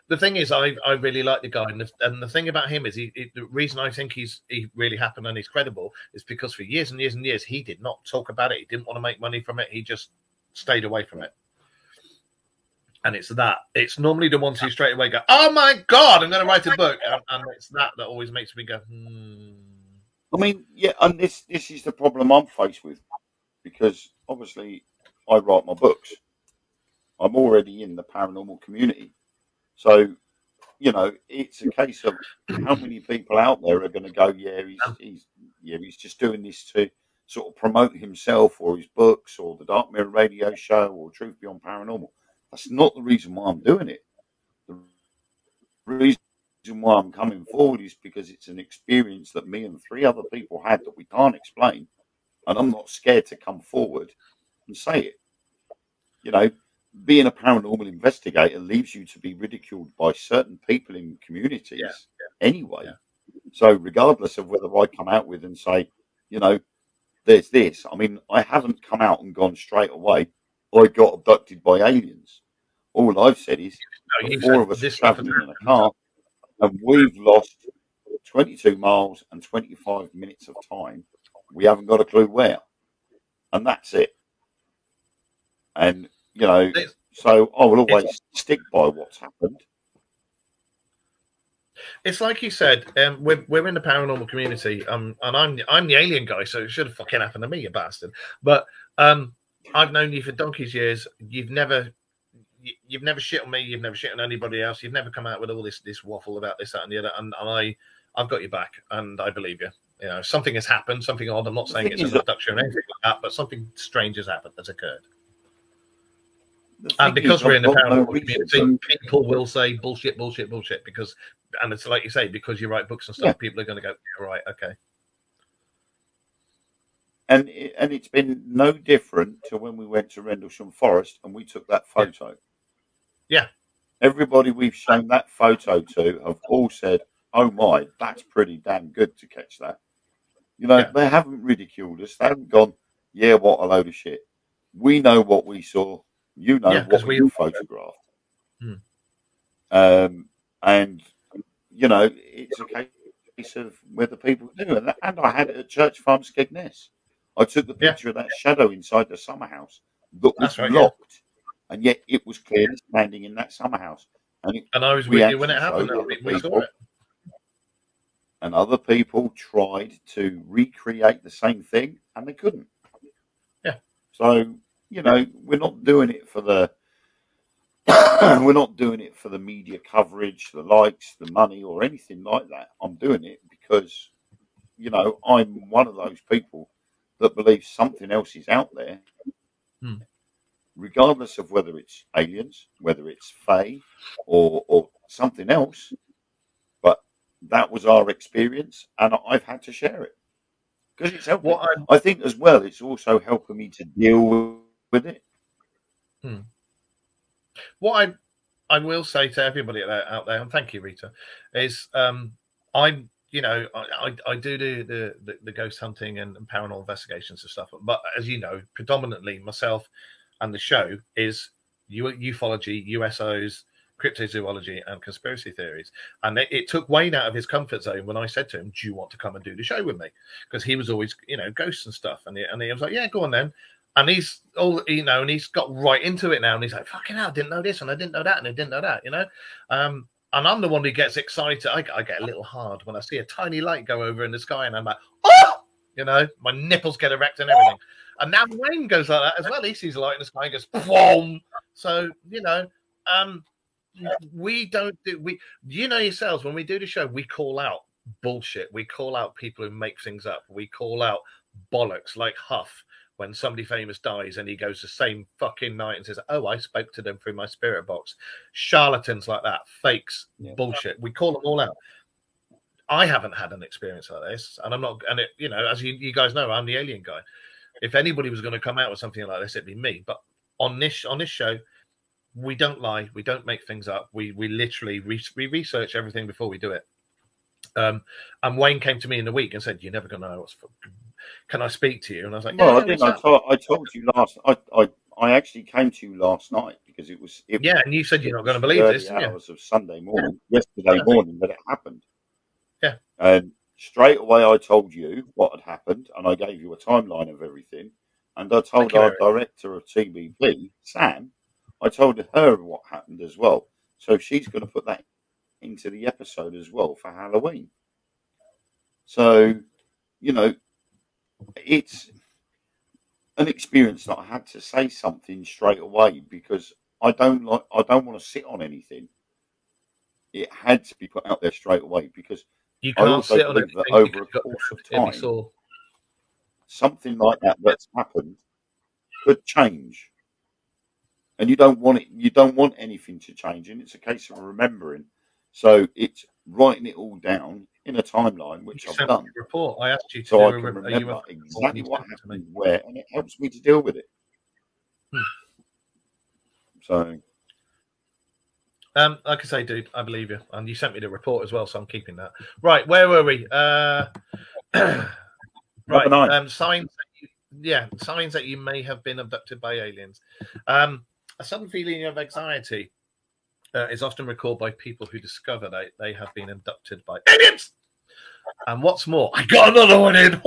The thing is, I really like the guy, and the thing about him is, the reason I think he really happened and he's credible is because for years and years and years he did not talk about it. He didn't want to make money from it. He just stayed away from it. And it's normally the ones who straight away go, "Oh my God, I'm going to write a book," and it's that always makes me go,
I mean, yeah, and this is the problem I'm faced with, because obviously I write my books. I'm already in the paranormal community. So, it's a case of how many people out there are going to go, he's just doing this to sort of promote himself or his books or the Dark Mirror radio show or Truth Beyond Paranormal. That's not the reason why I'm doing it. The reason why I'm coming forward is because it's an experience that me and 3 other people had that we can't explain, and I'm not scared to come forward and say it. Being a paranormal investigator leaves you to be ridiculed by certain people in communities anyway. Yeah. So regardless of whether I come out with and say, there's this. I mean, I haven't come out and gone straight away, I got abducted by aliens. All I've said is 4 of us are traveling in a car and we've lost 22 miles and 25 minutes of time. We haven't got a clue where. And that's it. And so I will always stick by what's happened.
It's like you said, we're in the paranormal community, and I'm the alien guy, so it should have fucking happened to me, you bastard. But I've known you for donkey's years. You've never shit on me. You've never shit on anybody else. You've never come out with all this waffle about this, that, and the other. And I've got your back, and I believe you. You know, something has happened, something odd. I'm not saying it's an abduction or anything like that, but something strange has happened, has occurred. And because we're in the paranormal community, people will say bullshit, bullshit, bullshit. Because, and it's like you say, because you write books and stuff, people are going to go, yeah, right, okay.
And it's been no different to when we went to Rendlesham Forest and we took that photo.
Yeah.
Everybody we've shown that photo to have all said, "Oh my, that's pretty damn good to catch that." You know, they haven't ridiculed us. They haven't gone, "Yeah, what a load of shit." We know what we saw. You know what we photographed. And, you know, it's a case of where the people do. And I had it at Church Farm, Skegness. I took the picture of that shadow inside the summer house that was locked. And yet it was clearly standing in that summer house. And
I was with you when it happened. We saw it.
And other people tried to recreate the same thing, and they couldn't.
Yeah.
So, you know, we're not doing it for the media coverage, the likes, the money, or anything like that. I'm doing it because, you know, I'm one of those people that believes something else is out there, regardless of whether it's aliens, whether it's fae, or something else. But that was our experience, and I've had to share it because it's helping. I think as well, it's also helping me to deal with it.
What I will say to everybody out there, and thank you, Rita, is I do the ghost hunting and paranormal investigations and stuff. But as you know, predominantly myself and the show is ufology, USOs, cryptozoology, and conspiracy theories. And it took Wayne out of his comfort zone when I said to him, "Do you want to come and do the show with me?" Because he was always, you know, ghosts and stuff, and he was like, "Yeah, go on then." And he's all, you know, and he's got right into it now, and he's like, "Fucking hell, I didn't know this, and I didn't know that, and I didn't know that," you know. And I'm the one who gets excited. I get a little hard when I see a tiny light go over in the sky, and I'm like, "Oh!" You know, my nipples get erect and everything. And now Wayne goes like that as well. He sees a light in the sky and goes, "Boom!" So, you know, we don't do, you know yourselves, when we do the show, we call out bullshit. We call out people who make things up. We call out bollocks, like Huff. When somebody famous dies and he goes the same fucking night and says, "Oh, I spoke to them through my spirit box." Charlatans like that, fakes, bullshit. We call them all out. I haven't had an experience like this, and I'm not. And it, you know, as you guys know, I'm the alien guy. If anybody was going to come out with something like this, it'd be me. But on this show, we don't lie. We don't make things up. We literally we research everything before we do it. And Wayne came to me in the week and said, "You're never going to know what's. Can I speak to you?" And I was like,
"Well, I didn't. I told you last. I actually came to you last night because it was. And
you said you're not going to believe this.
Hours of Sunday morning, yesterday morning, that it happened.
Yeah.
And straight away, I told you what had happened, and I gave you a timeline of everything. And I told our director of TBP, Sam, I told her what happened as well. So she's going to put that into the episode as well for Halloween. So, you know, it's an experience that I had to say something straight away because I don't want to sit on anything. It had to be put out there straight away because
you can't sit on anything.
Over a course of time, something like that's happened could change, and you don't want it. You don't want anything to change, and it's a case of remembering. So it's writing it all down in a timeline, which I've done.
Report. I asked you to
so
do
I can remember exactly what happened where, and it helps me to deal with it. So,
like I say, dude, I believe you, and you sent me the report as well, so I'm keeping that. Right, where were we? Right, signs. Signs that you may have been abducted by aliens. A sudden feeling of anxiety is often recalled by people who discover that they have been abducted by aliens. And what's more, I got another one in.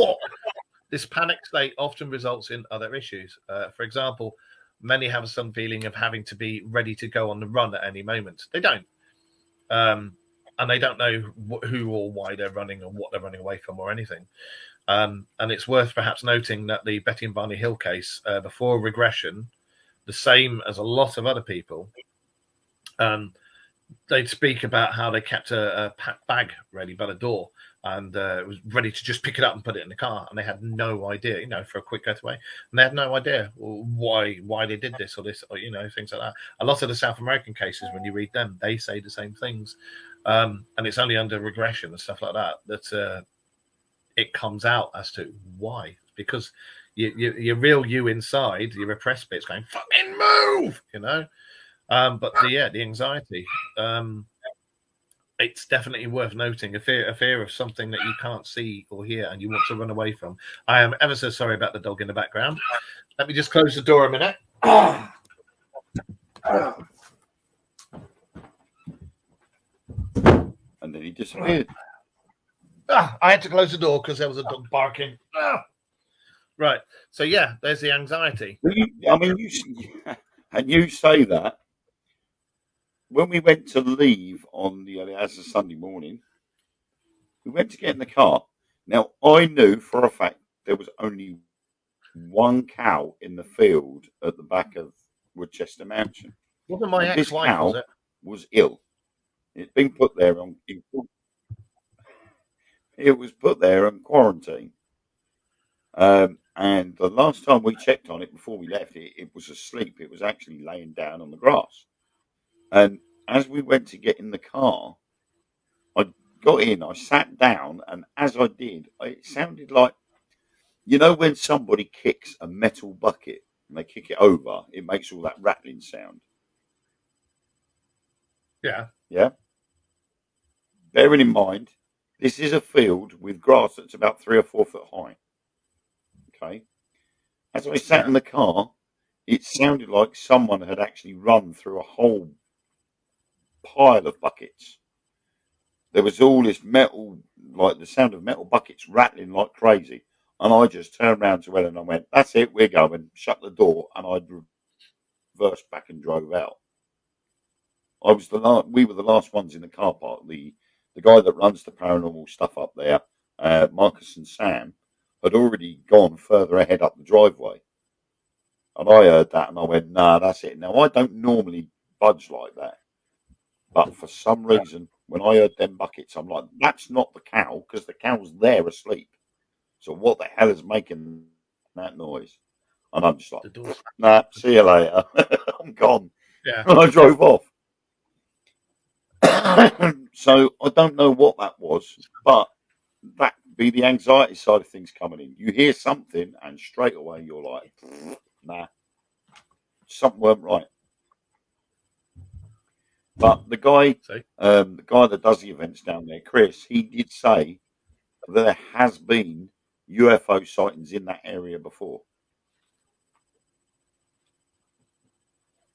This panic state often results in other issues. For example, many have some feeling of having to be ready to go on the run at any moment. They don't. and they don't know who or why they're running and what they're running away from or anything. And it's worth perhaps noting that the Betty and Barney Hill case, before regression, the same as a lot of other people, they'd speak about how they kept a packed bag ready by the door, and it was ready to just pick it up and put it in the car, and they had no idea, for a quick getaway, and they had no idea why they did this or this, or things like that. A lot of the South American cases, when you read them, they say the same things, and it's only under regression and stuff like that that it comes out as to why. Because your real you inside, your repressed bit's going, fucking move, but the anxiety, it's definitely worth noting. A fear of something that you can't see or hear and you want to run away from. I am ever so sorry about the dog in the background. Let me just close the door a minute.
And then he disappeared.
I had to close the door because there was a dog barking. Right. So yeah, there's the anxiety.
You say that. When we went to leave on as a Sunday morning, we went to get in the car. Now, I knew for a fact there was only one cow in the field at the back of Woodchester Mansion.
Wasn't my ex-wife, was it?
Was ill. It'd been put there on. It was put there on quarantine. And the last time we checked on it before we left, it was asleep. It was actually laying down on the grass. And as we went to get in the car, I got in, I sat down, and as I did, it sounded like, when somebody kicks a metal bucket and they kick it over, it makes all that rattling sound.
Yeah.
Yeah. Bearing in mind, this is a field with grass that's about 3 or 4 foot high. Okay. As I sat in the car, it sounded like someone had actually run through a whole pile of buckets. There was all this metal, like the sound of metal buckets rattling like crazy. And I just turned around to Ellen and I went, that's it, we're going. Shut the door. And I reversed back and drove out. We were the last ones in the car park. The guy that runs the paranormal stuff up there, Marcus and Sam, had already gone further ahead up the driveway. And I heard that and I went, nah, that's it. Now, I don't normally budge like that. But for some reason, when I heard them buckets, I'm like, that's not the cow, because the cow's there asleep. So what the hell is making that noise? And I'm just like, nah, see you later. I'm gone.
Yeah.
And I drove off. So I don't know what that was, but that be the anxiety side of things coming in. You hear something and straight away you're like, nah, something weren't right. But the guy that does the events down there, Chris, he did say that there has been UFO sightings in that area before.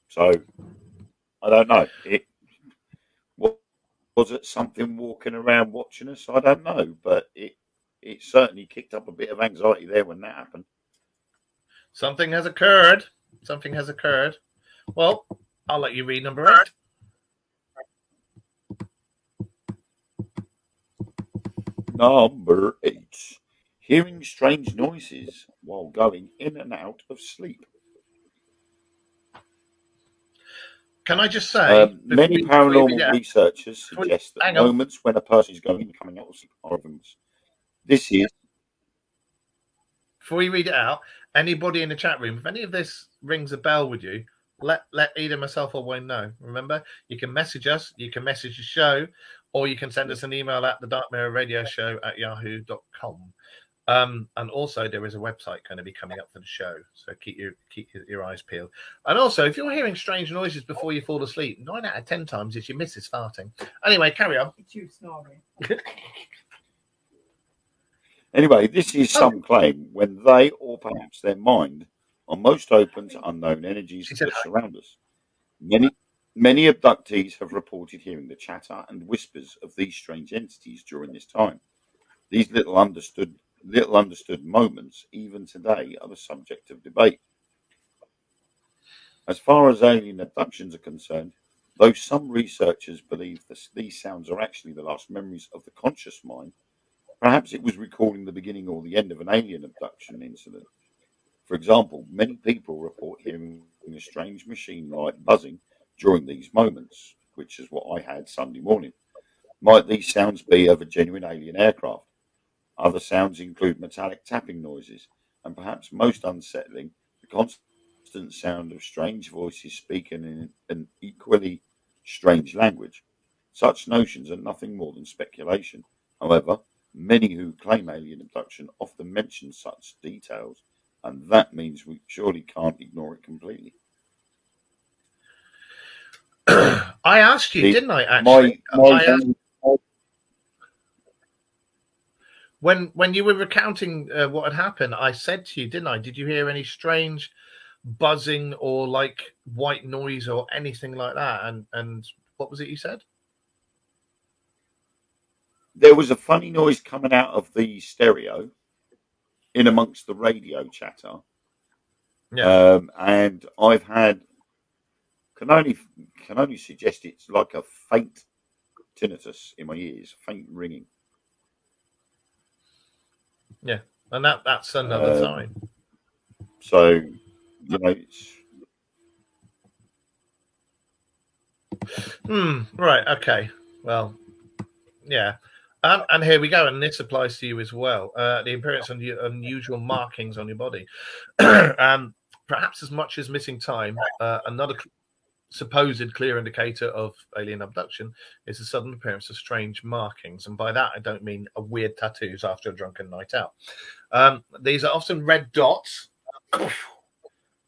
So I don't know. Was it something walking around watching us? I don't know, but it certainly kicked up a bit of anxiety there when that happened.
Something has occurred. Something has occurred. Well, I'll let you read number 8.
Number 8. Hearing strange noises while going in and out of sleep.
Can I just say,
many paranormal researchers suggest that moments when a person is going and coming out of sleep are events. This is.
Before we read it out, anybody in the chat room, if any of this rings a bell with you, let either myself or Wayne know. Remember, you can message us, you can message the show, or you can send us an email at the Dark Mirror Radio Show at yahoo.com. And also there is a website going to be coming up for the show, so keep your eyes peeled. And also, if you're hearing strange noises before you fall asleep, 9 out of 10 times it's your missus farting. Anyway, carry on.
It's you snoring.
Anyway, this is some claim when they or perhaps their mind are most open to unknown energies that surround us. Many abductees have reported hearing the chatter and whispers of these strange entities during this time. These little understood moments, even today, are the subject of debate. As far as alien abductions are concerned, Though some researchers believe these sounds are actually the last memories of the conscious mind, perhaps it was recalling the beginning or the end of an alien abduction incident. For example, many people report hearing a strange machine-like buzzing during these moments, which is what I had Sunday morning. Might these sounds be of a genuine alien aircraft? Other sounds include metallic tapping noises, and perhaps most unsettling, the constant sound of strange voices speaking in an equally strange language. Such notions are nothing more than speculation. However, many who claim alien abduction often mention such details, and that means we surely can't ignore it completely.
I asked you, didn't I? Actually, when you were recounting what had happened, I said to you, didn't I? Did you hear any strange buzzing or like white noise or anything like that? And what was it you said?
There was a funny noise coming out of the stereo in amongst the radio chatter.
Yeah.
And I've had can only suggest it's like a faint tinnitus in my ears, faint ringing.
Yeah, and that's another sign.
So, you know, it's...
Right. Okay. Well, yeah. And here we go. And this applies to you as well. The appearance of unusual markings on your body. Perhaps as much as missing time, another supposed clear indicator of alien abduction is the sudden appearance of strange markings. And by that, I don't mean a weird tattoos after a drunken night out. These are often red dots.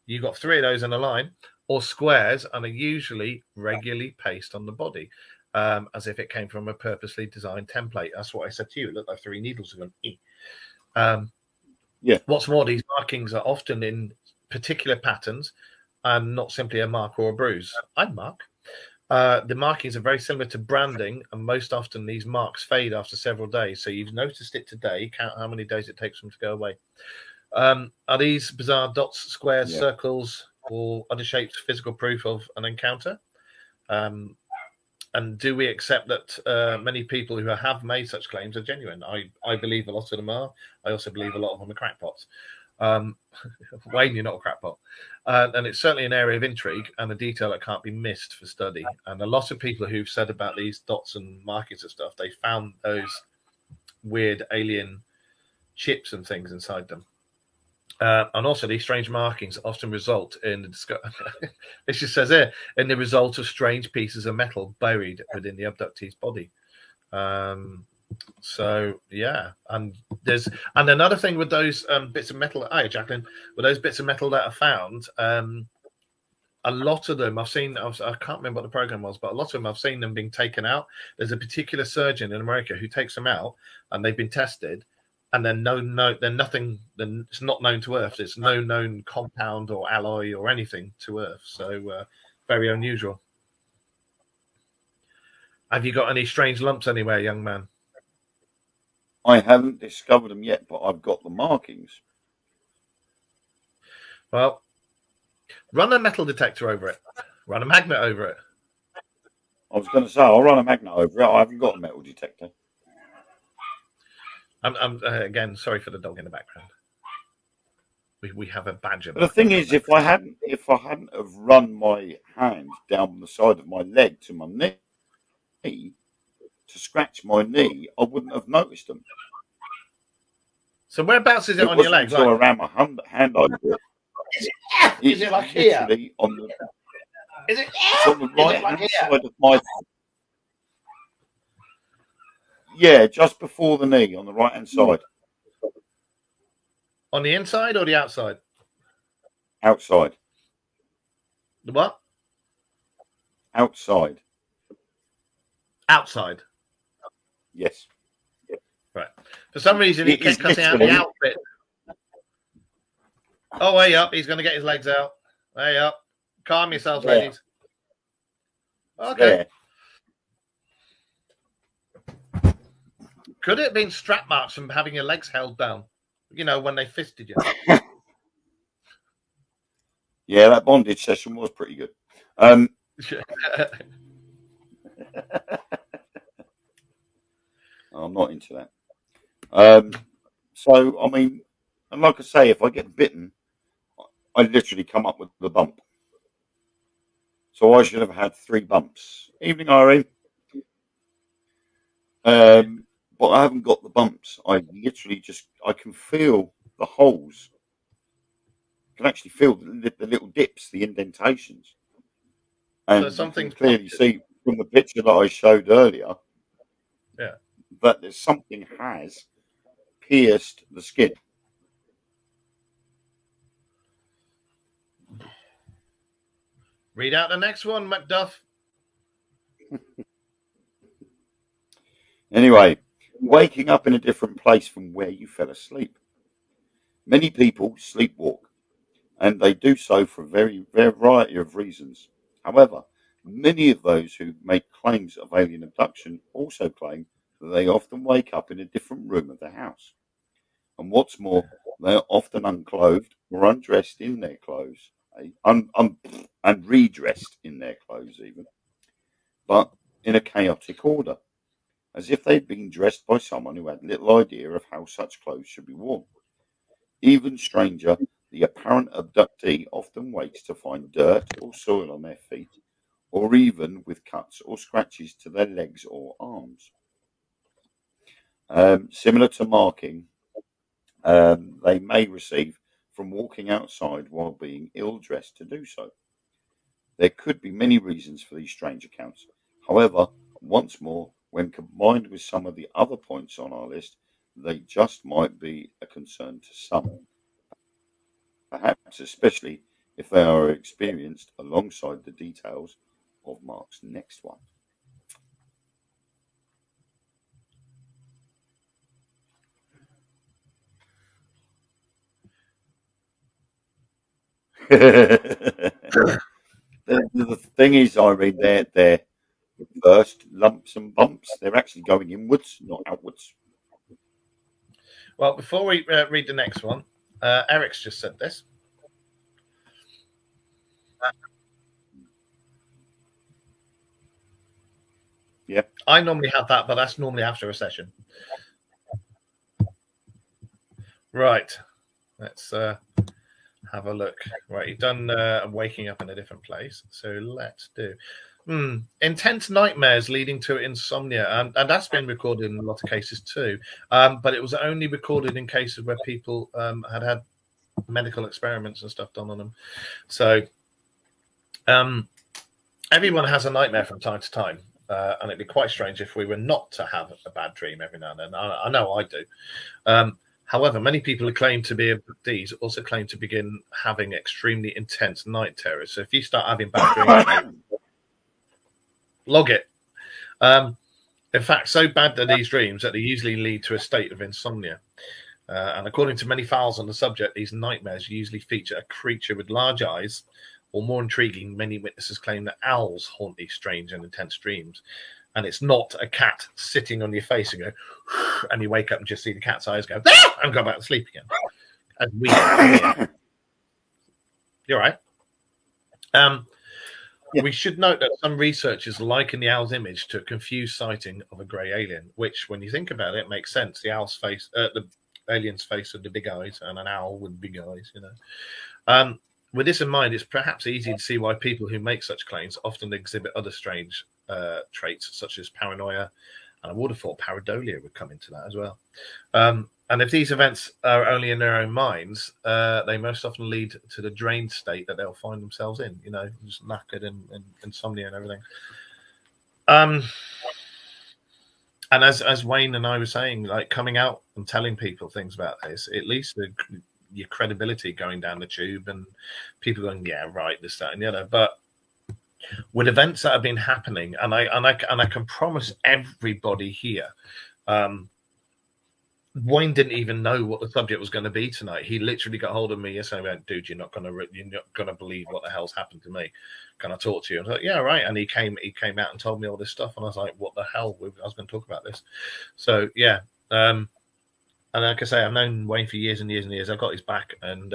You've got 3 of those in a line, or squares, and are usually regularly pasted on the body, as if it came from a purposely designed template. That's what I said to you. It looked like 3 needles are going.
Yeah.
What's more, these markings are often in particular patterns and not simply a mark or a bruise. I'm Mark. The markings are very similar to branding, and most often these marks fade after several days. So you've noticed it today. Count how many days it takes them to go away. Are these bizarre dots, squares, circles, or other shapes physical proof of an encounter? And do we accept that many people who have made such claims are genuine? I believe a lot of them are. I also believe a lot of them are crackpots. Wayne, you're not a crackpot. And it's certainly an area of intrigue and a detail that can't be missed for study. And a lot of people who've said about these dots and markings and stuff, they found those weird alien chips and things inside them. And also these strange markings often result in the this just says here, in the result of strange pieces of metal buried within the abductee's body. So yeah, and another thing with those bits of metal. Hi, Jacqueline. With those bits of metal that are found, a lot of them I've seen. I can't remember what the program was, but a lot of them I've seen them being taken out. There's a particular surgeon in America who takes them out, and they've been tested, and they're nothing. Then it's not known to Earth. There's no known compound or alloy or anything to Earth. So very unusual. Have you got any strange lumps anywhere, young man?
I haven't discovered them yet, but I've got the markings.
Well, run a metal detector over it. Run a magnet over it.
I was going to say, I'll run a magnet over it. I haven't got a metal detector.
I'm again, sorry for the dog in the background. We have a badger.
But the thing is, if I hadn't have run my hand down the side of my leg to my knee, to scratch my knee, I wouldn't have noticed them.
So whereabouts is it on your leg?
So I ran my hand over it.
Is it like here?
On the,
is it
on the right hand side of my... Yeah, just before the knee, on the right hand side.
On the inside or the outside?
Outside.
The what?
Outside.
Outside.
Yes.
Right. For some reason, he kept cutting out the outfit. Oh, way up. He's going to get his legs out. Way up. Calm yourselves, ladies. Okay. Could it have been strap marks from having your legs held down? You know, when they fisted you.
Yeah, that bondage session was pretty good. I'm not into that. So, I mean, and like I say, if I get bitten, I literally come up with the bump. So I should have had 3 bumps. Evening, Irene. But I haven't got the bumps. I literally I can feel the holes. I can actually feel the little dips, the indentations. And
So
you can clearly
punctured.
see from the picture that I showed earlier,
Yeah,
that there's something has pierced the skin.
Read out the next one, Macduff.
Anyway, waking up in a different place from where you fell asleep. Many people sleepwalk, and they do so for a very variety of reasons. However, many of those who make claims of alien abduction also claim that they often wake up in a different room of the house. And what's more, they are often unclothed or undressed in their clothes, and redressed in their clothes even, but in a chaotic order, as if they'd been dressed by someone who had little idea of how such clothes should be worn. Even stranger, the apparent abductee often wakes to find dirt or soil on their feet, or even with cuts or scratches to their legs or arms. Similar to marking, they may receive from walking outside while being ill-dressed to do so. There could be many reasons for these strange accounts. However, once more, when combined with some of the other points on our list, they just might be a concern to some, perhaps especially if they are experienced alongside the details of Mark's next one. The thing is, Irene, they're first lumps and bumps. They're actually going inwards, not outwards.
Well, before we read the next one, Eric's just said this.
Yeah.
I normally have that, but that's normally after a session. Right. Let's have a look. Right, you've done waking up in a different place. So let's do intense nightmares leading to insomnia. And that's been recorded in a lot of cases too. But it was only recorded in cases where people had medical experiments and stuff done on them. So everyone has a nightmare from time to time. And it'd be quite strange if we were not to have a bad dream every now and then. I know I do. However, many people who claim to be abductees also claim to begin having extremely intense night terrors. So if you start having bad dreams, log it. In fact, so bad are these dreams that they usually lead to a state of insomnia. And according to many files on the subject, these nightmares usually feature a creature with large eyes, or more intriguing, many witnesses claim that owls haunt these strange and intense dreams. And it's not a cat sitting on your face and go, and you wake up and just see the cat's eyes go, ah! And go back to sleep again. As we You're right. We should note that some researchers liken the owl's image to a confused sighting of a grey alien, which, when you think about it, makes sense. The owl's face, the alien's face with the big eyes, and an owl with big eyes, you know. With this in mind, it's perhaps easy to see why people who make such claims often exhibit other strange traits, such as paranoia, and I would have thought pareidolia would come into that as well. And if these events are only in their own minds, they most often lead to the drained state that they'll find themselves in, you know, just knackered and insomnia and everything. And as Wayne and I were saying, like, coming out and telling people things about this, at least your credibility going down the tube and people going, yeah, right, this, that, and the other. But with events that have been happening, and I can promise everybody here, Wayne didn't even know what the subject was going to be tonight. He literally got hold of me yesterday and went, dude, you're not going to believe what the hell's happened to me. Can I talk to you? I was like, yeah, right. And he came out and told me all this stuff, and I was like, what the hell? I was going to talk about this. So yeah. And like I say, I've known Wayne for years and years and years. I've got his back, and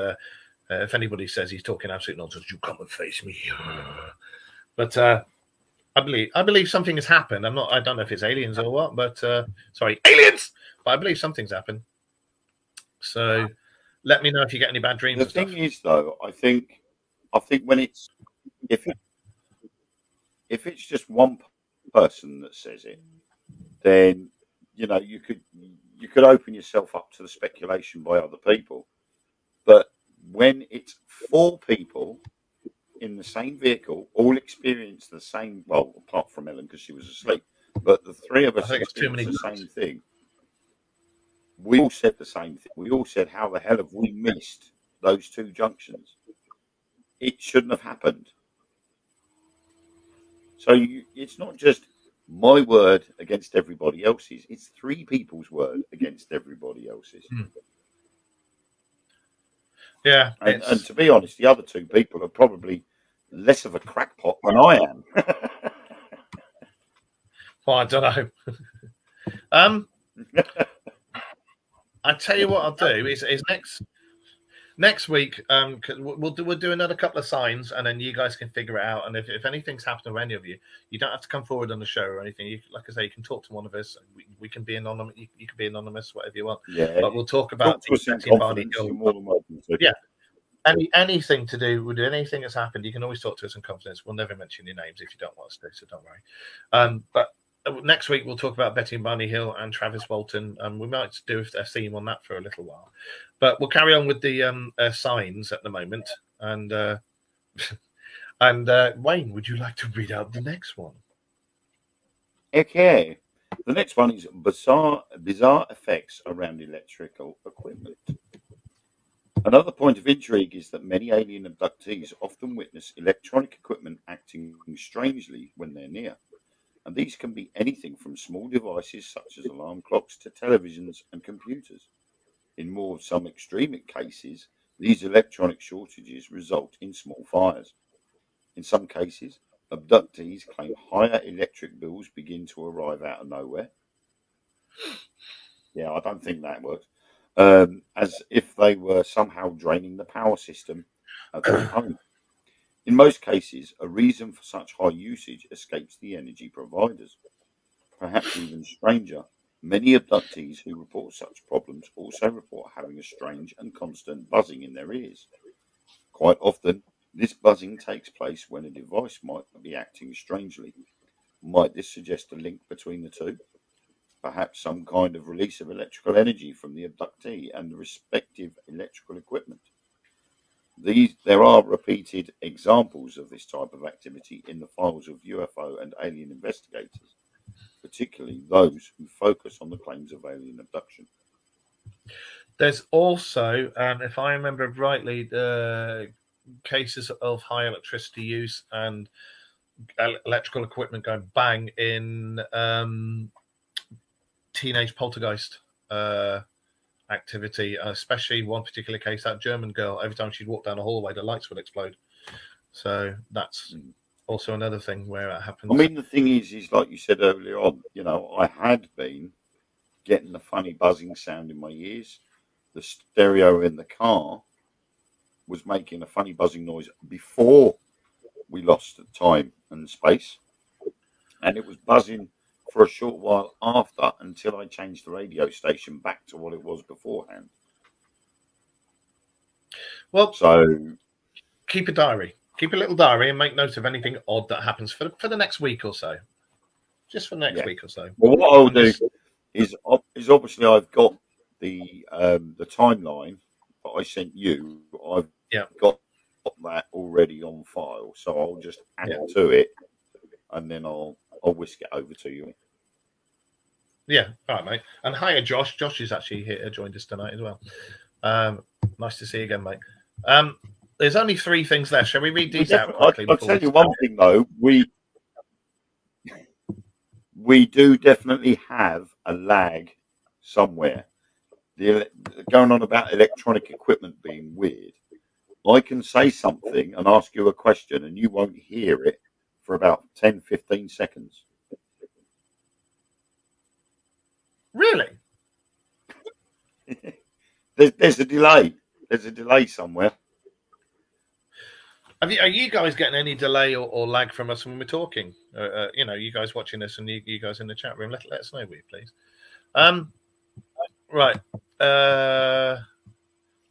if anybody says he's talking absolute nonsense, you come and face me. But I believe something has happened. I don't know if it's aliens or what, but sorry, aliens. But I believe something's happened. So let me know if you get any bad dreams.
The thing is, though, I think when it's if it's just one person that says it, then you know you could open yourself up to the speculation by other people. But when it's 4 people in the same vehicle, all experience the same. Well, apart from Ellen because she was asleep, but the 3 of us experienced the same thing. We all said the same thing. We all said, "How the hell have we missed those 2 junctions? It shouldn't have happened." So it's not just my word against everybody else's. It's 3 people's word against everybody else's.
Yeah,
and to be honest, the other 2 people are probably less of a crackpot than I am.
Well, I don't know. I tell you what I'll do is next week. We'll do another couple of signs, and then you guys can figure it out. And if anything's happened to any of you, you don't have to come forward on the show or anything. Like I say, you can talk to one of us. We can be anonymous. You can be anonymous, whatever you want.
Yeah,
but we'll talk about Yeah. Anything to do with anything that's happened, you can always talk to us in confidence. We'll never mention your names if you don't want us to, so don't worry. But next week we'll talk about Betty and Barney Hill and Travis Walton. We might do a theme on that for a little while, but we'll carry on with the signs at the moment. And Wayne, would you like to read out the next one?
Okay, the next one is bizarre effects around electrical equipment. Another point of intrigue is that many alien abductees often witness electronic equipment acting strangely when they're near. And these can be anything from small devices such as alarm clocks to televisions and computers. In some extreme cases, these electronic shortages result in small fires. In some cases, abductees claim higher electric bills begin to arrive out of nowhere. Yeah, I don't think that works. As if they were somehow draining the power system at their home. In most cases, a reason for such high usage escapes the energy providers. Perhaps even stranger, many abductees who report such problems also report having a strange and constant buzzing in their ears. Quite often, this buzzing takes place when a device might be acting strangely. Might this suggest a link between the 2? Perhaps some kind of release of electrical energy from the abductee and the respective electrical equipment. There are repeated examples of this type of activity in the files of UFO and alien investigators, particularly those who focus on the claims of alien abduction.
There's also, if I remember rightly, cases of high electricity use and electrical equipment going bang in teenage poltergeist activity, especially one particular case, that German girl, every time she'd walk down a hallway, the lights would explode. So that's also another thing where it happens.
I mean, the thing is like you said earlier on, I had been getting the funny buzzing sound in my ears. The stereo in the car was making a funny buzzing noise before we lost time and space. And it was buzzing for a short while after until I changed the radio station back to what it was beforehand.
Well,
so
keep a diary. Keep a little diary and make note of anything odd that happens for the next week or so. Just for the next week or so.
Well, what I'll do is obviously I've got the timeline that I sent you. I've got that already on file, so I'll just add to it, and then I'll whisk it over to you.
Yeah, all right, mate. And hiya, Josh. Josh is actually here, joined us tonight as well. Nice to see you again, mate. There's only 3 things left. Shall we read these out quickly?
I'll tell you one thing, though. We do definitely have a lag somewhere. Going on about electronic equipment being weird. I can say something and ask you a question, and you won't hear it for about 10, 15 seconds.
Really?
There's a delay. There's a delay somewhere.
Are you guys getting any delay or lag from us when we're talking? You know, you guys watching us and you guys in the chat room, let us know, will you, please? Right.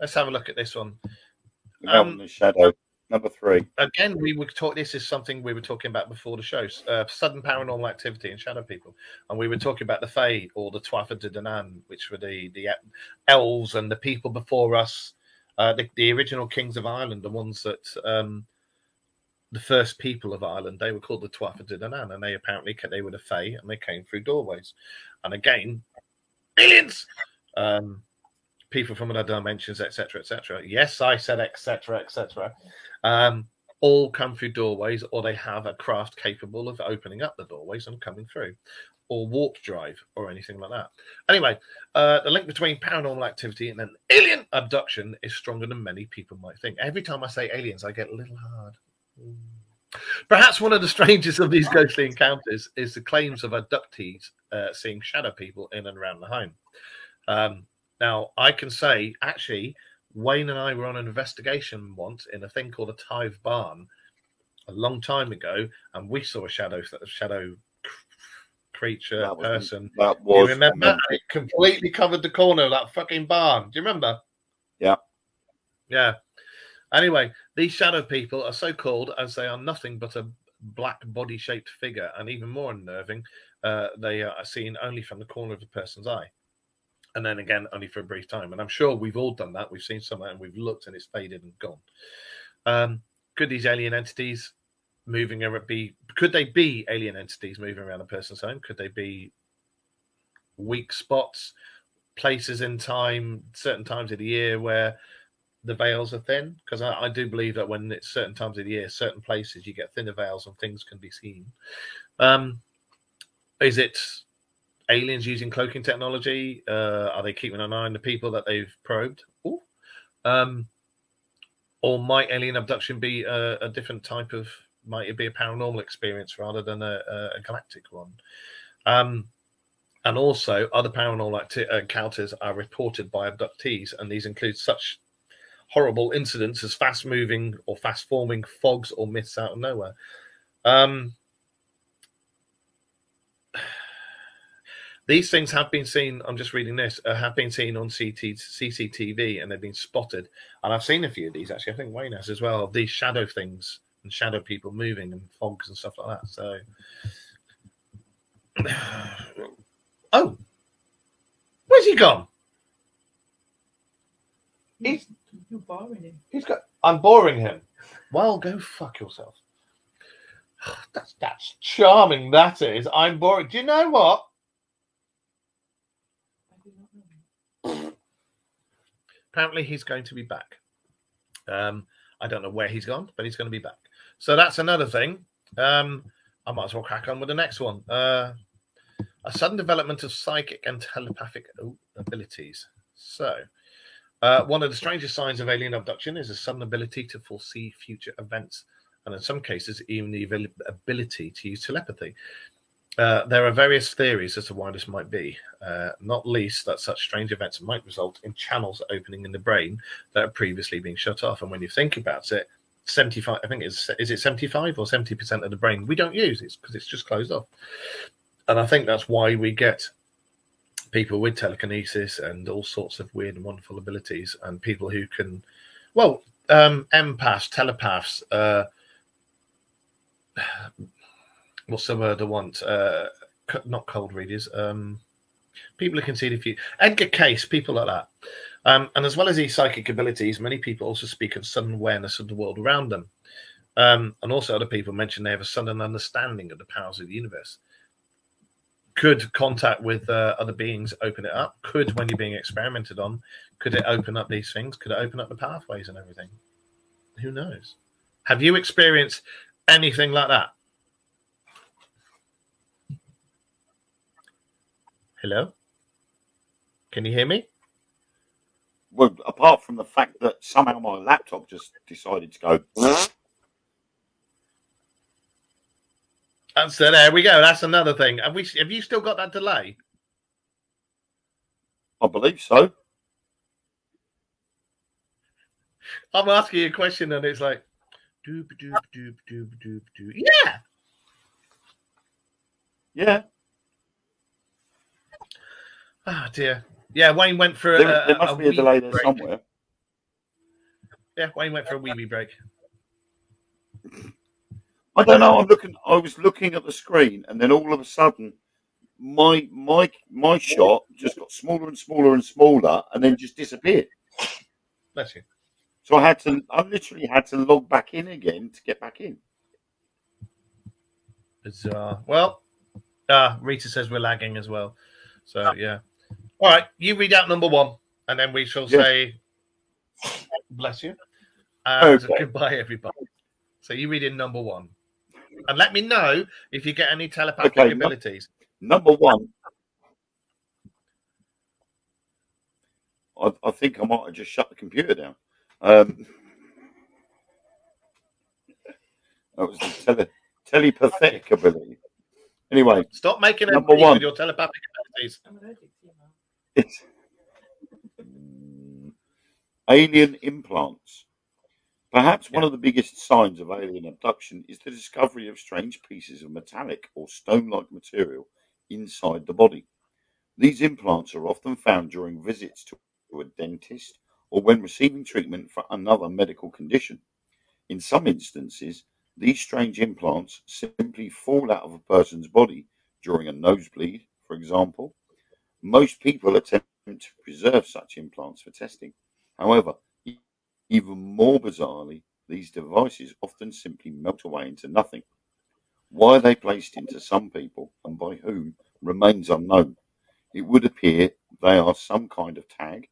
Let's have a look at this one.
The Shadow, number 3.
Again, we would talk. This is something we were talking about before the show. Sudden paranormal activity and shadow people, and we were talking about the Fae or the Tuatha De Danann, which were the elves and the people before us, the original kings of Ireland, the ones that the first people of Ireland. They were called the Tuatha De Danann, and they were the Fae, and they came through doorways. And again, aliens. People from other dimensions, etc., etc. Yes, I said etc., etc. All come through doorways, or they have a craft capable of opening up the doorways and coming through, or warp drive, or anything like that. Anyway, the link between paranormal activity and an alien abduction is stronger than many people might think. Every time I say aliens, I get a little hard. Perhaps one of the strangest of these ghostly encounters is the claims of abductees seeing shadow people in and around the home. Now, I can say, actually, Wayne and I were on an investigation once in a thing called a Tithe Barn a long time ago, and we saw a shadow creature, person.
That was.
You remember? It completely covered the corner of that fucking barn. Do you remember?
Yeah.
Yeah. Anyway, these shadow people are so called as they are nothing but a black body-shaped figure, and even more unnerving, they are seen only from the corner of the person's eye. And then again, only for a brief time. And I'm sure we've all done that. We've seen somewhere and we've looked and it's faded and gone. Could these alien entities could they be alien entities moving around a person's home? Could they be weak spots, places in time, certain times of the year where the veils are thin? Because I do believe that when it's certain times of the year, certain places, you get thinner veils and things can be seen. Is it aliens using cloaking technology? Are they keeping an eye on the people that they've probed? Or might alien abduction be a different type of, might it be a paranormal experience rather than a galactic one? And also, other paranormal encounters are reported by abductees, and these include such horrible incidents as fast-moving or fast-forming fogs or mists out of nowhere. These things have been seen, I'm just reading this, have been seen on CCTV, and they've been spotted. And I've seen a few of these, actually. I think Wayne has as well, these shadow things and shadow people moving and fogs and stuff like that. So, oh, where's he gone?
You're boring him.
I'm boring him. Well, go fuck yourself. That's charming, that is. I'm boring. Do you know what? Apparently he's going to be back. I don't know where he's gone, but he's going to be back. So that's another thing. I might as well crack on with the next one. A sudden development of psychic and telepathic abilities. So one of the strangest signs of alien abduction is a sudden ability to foresee future events, and in some cases even the ability to use telepathy. There are various theories as to why this might be, not least that such strange events might result in channels opening in the brain that have previously been shut off. And when you think about it, 75, I think is it 75 or 70% of the brain we don't use it because it's just closed off. And I think that's why we get people with telekinesis and all sorts of weird and wonderful abilities, and people who can, well, empaths, telepaths, what's the word I want? Not cold readers. People who can see the future. Edgar Cayce, people like that. And as well as these psychic abilities, many people also speak of sudden awareness of the world around them. And also other people mention they have a sudden understanding of the powers of the universe. Could contact with other beings open it up? Could, when you're being experimented on, could it open up these things? Could it open up the pathways and everything? Who knows? Have you experienced anything like that? Hello? Can you hear me?
Well, apart from the fact that somehow my laptop just decided to go.
So there we go. That's another thing. Have you still got that delay?
I believe so.
I'm asking you a question and it's like, Doop, doop, doop, doop, doop, doop. Yeah.
Yeah.
Oh dear. Yeah, Wayne went for
There must be a
wee
delay there
break.
somewhere.
Yeah, Wayne went for a wee break.
I don't know. I was looking at the screen, and then all of a sudden, my shot just got smaller and smaller and smaller, and then just disappeared.
Bless you.
So I literally had to log back in again to get back in.
Bizarre. Well, Rita says we're lagging as well. So yeah. All right, you read out number 1, and then we shall say bless you and goodbye, everybody. So you read in number 1, and let me know if you get any telepathic abilities.
Number 1. I think I might have just shut the computer down. That was the telepathic ability. Anyway,
stop making
number 1
with your telepathic abilities.
I'm allergic to you, Mum.
It's alien implants. Perhaps one of the biggest signs of alien abduction is the discovery of strange pieces of metallic or stone-like material inside the body. These implants are often found during visits to a dentist or when receiving treatment for another medical condition. In some instances, these strange implants simply fall out of a person's body during a nosebleed, for example. Most people attempt to preserve such implants for testing. However, even more bizarrely, these devices often simply melt away into nothing. Why they placed into some people and by whom remains unknown. It would appear they are some kind of tag.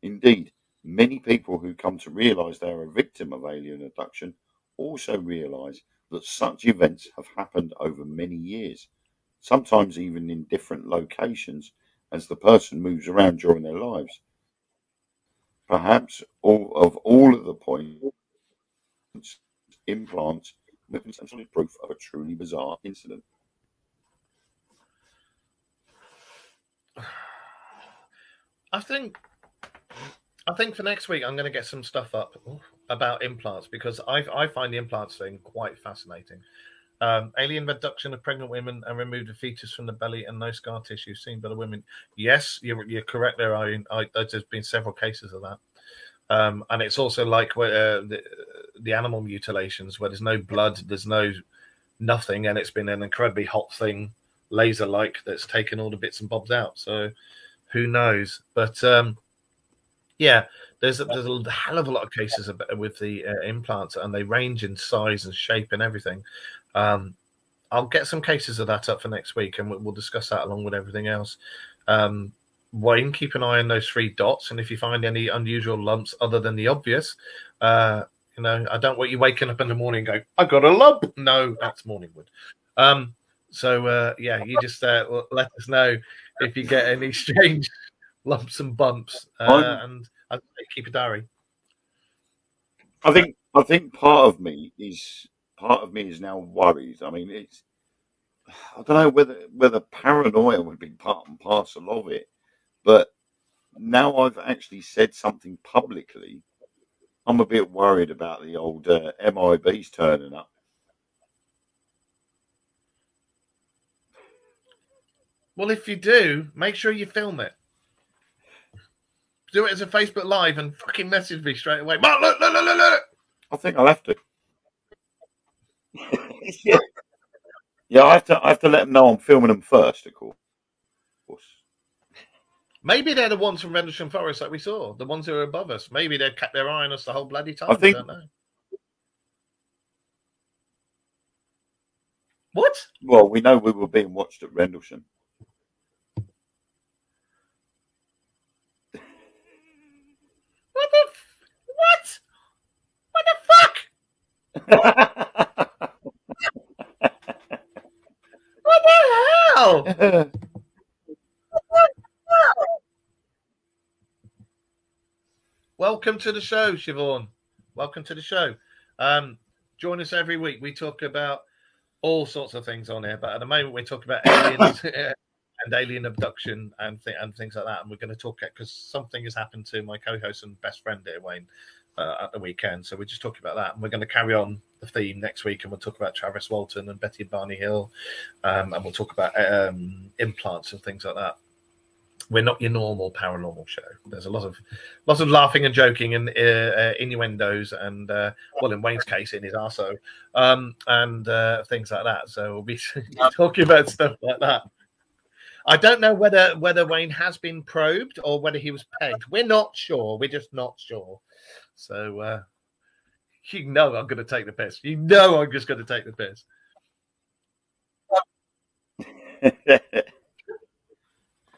Indeed, many people who come to realise they are a victim of alien abduction also realise that such events have happened over many years, sometimes even in different locations as the person moves around during their lives. Perhaps all of the points, implants, some solid proof of a truly bizarre incident.
I think for next week I'm going to get some stuff up about implants because I find the implants thing quite fascinating. Alien abduction of pregnant women and removed a fetus from the belly and no scar tissue seen by the women. Yes, you're correct there. There's been several cases of that. And it's also like where, the animal mutilations where there's no blood, there's nothing, and it's been an incredibly hot thing, laser-like, that's taken all the bits and bobs out. So who knows? But yeah, there's a hell of a lot of cases with the implants, and they range in size and shape and everything. I'll get some cases of that up for next week, and we'll discuss that along with everything else. Wayne, keep an eye on those 3 dots, and if you find any unusual lumps other than the obvious, I don't want you waking up in the morning going, "I got a lump." No, that's Morningwood. Yeah, you just let us know if you get any strange lumps and bumps, and I'd say keep a diary.
I think part of me is now worried. I mean, I don't know whether paranoia would be part and parcel of it, but now I've actually said something publicly, I'm a bit worried about the old MIBs turning up.
Well, if you do, make sure you film it. Do it as a Facebook Live and fucking message me straight away. Mark, look.
I think I'll have to. Yeah, I have to let them know I'm filming them first, of course.
Maybe they're the ones from Rendlesham Forest that we saw, the ones who are above us. Maybe they've kept their eye on us the whole bloody time. I don't know. What?
Well, we know we were being watched at Rendlesham.
What the fuck? What the hell? Welcome to the show, Siobhan. Welcome to the show. Join us every week. We talk about all sorts of things on here, but at the moment we're talking about aliens and alien abduction and things like that. And we're going to talk because something has happened to my co-host and best friend here, Wayne. at the weekend. So we're just talking about that. And we're going to carry on the theme next week, and we'll talk about Travis Walton and Betty and Barney Hill, and we'll talk about implants and things like that. We're not your normal paranormal show. There's a lot of laughing and joking and innuendos, and well, in Wayne's case, in his arso, and things like that. So we'll be talking about stuff like that. I don't know whether Wayne has been probed or whether he was pegged. We're not sure. We're just not sure. So you know I'm going to take the piss. You know I'm just going to take the piss.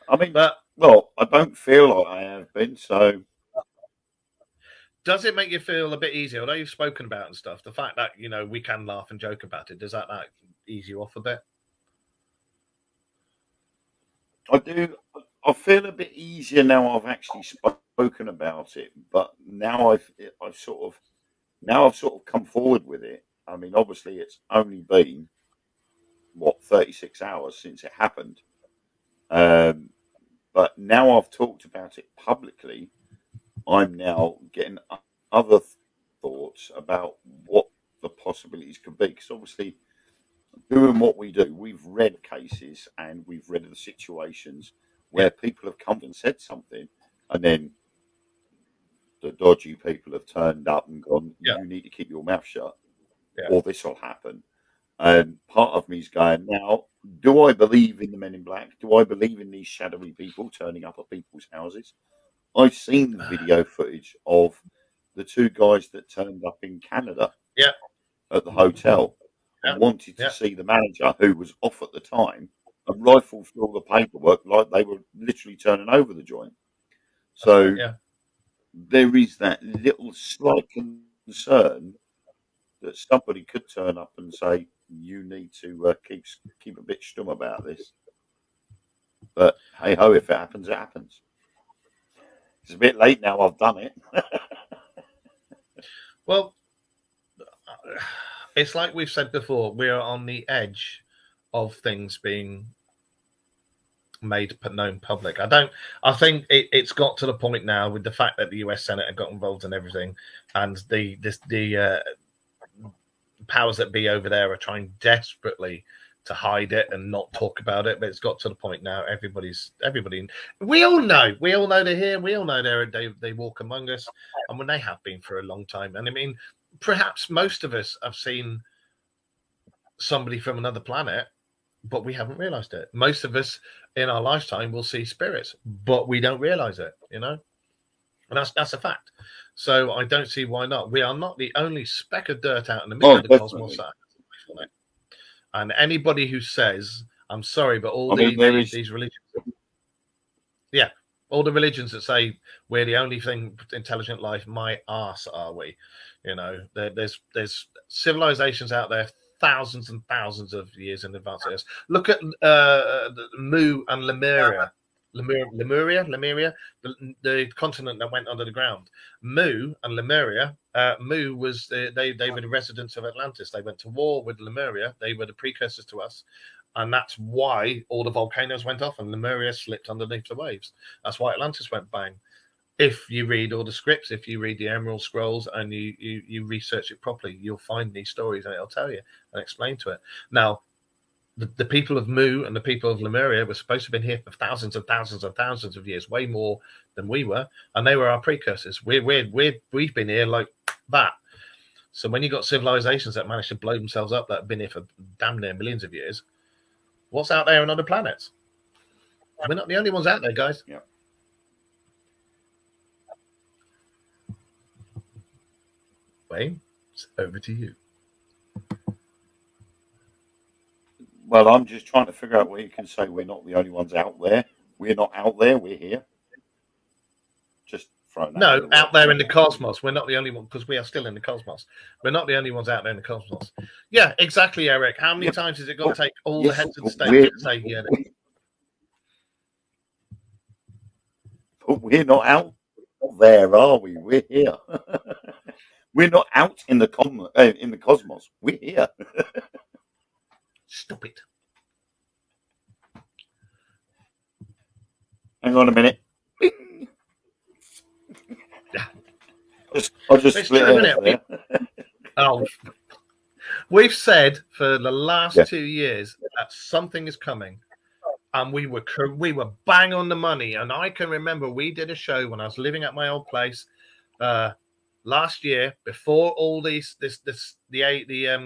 I mean, well, I don't feel like I have been, so.
Does it make you feel a bit easier? Although you've spoken about and stuff, the fact that, we can laugh and joke about it, does that ease you off a bit?
I do. I feel a bit easier now I've actually spoken about it, but now I've sort of come forward with it. I mean, obviously it's only been 36 hours since it happened. But now I've talked about it publicly, I'm now getting other thoughts about what the possibilities could be. Because obviously, doing what we do, we've read cases and we've read the situations where people have come and said something, and then the dodgy people have turned up and gone, you need to keep your mouth shut, or this will happen. And part of me is going, now, do I believe in the Men in Black? Do I believe in these shadowy people turning up at people's houses? I've seen the video footage of the two guys that turned up in Canada at the hotel and wanted to see the manager, who was off at the time, and rifled through all the paperwork like they were literally turning over the joint. So there is that little slight concern that somebody could turn up and say, you need to keep a bit stum about this. But hey ho, if it happens, it happens. It's a bit late now. I've done it.
Well, it's like we've said before. We are on the edge of things being made known public. I think it's got to the point now with the fact that the US Senate have got involved in everything, and the powers that be over there are trying desperately to hide it and not talk about it. But it's got to the point now. Everybody. We all know they're here. We all know they walk among us, and when they have been for a long time. And I mean, perhaps most of us have seen somebody from another planet, but we haven't realized it. Most of us in our lifetime will see spirits, but we don't realize it. And that's a fact. So I don't see why not. We are not the only speck of dirt out in the middle of the cosmos. And anybody who says, I'm sorry, but these religions, all the religions that say we're the only thing intelligent life, my arse are we? There's civilizations out there thousands and thousands of years in advance of us. Look at Mu and Lemuria. Lemuria, the continent that went under the ground. Mu and Lemuria. Mu was they were the residents of Atlantis. They went to war with Lemuria. They were the precursors to us, and that's why all the volcanoes went off and Lemuria slipped underneath the waves. That's why Atlantis went bang. If you read all the scripts, if you read the Emerald Scrolls and you research it properly, you'll find these stories and it'll tell you and explain to it. Now, the people of Mu and the people of Lemuria were supposed to have been here for thousands and thousands and thousands of years, way more than we were, and they were our precursors. We've been here like that. So when you got civilizations that managed to blow themselves up that have been here for damn near millions of years, what's out there on other planets? We're not the only ones out there, guys.
Yeah.
Wayne, it's over to you.
Well, I'm just trying to figure out where you can say we're not the only ones out there. We're not out there. We're here. Just throwing that.
No, out there in the cosmos. We're not the only one, because we are still in the cosmos. We're not the only ones out there in the cosmos. Yeah, exactly, Eric. How many times has it got to take all the heads of the state to say, yeah?
But we're not out there, are we? We're here. We're not out in the cosmos. We're here.
Stop it.
Hang on a minute. I'll just
It's
split
true,
hairs
isn't it?
there.
Oh, we've said for the last
Yeah.
2 years that something is coming, and we were bang on the money. And I can remember we did a show when I was living at my old place last year, before all the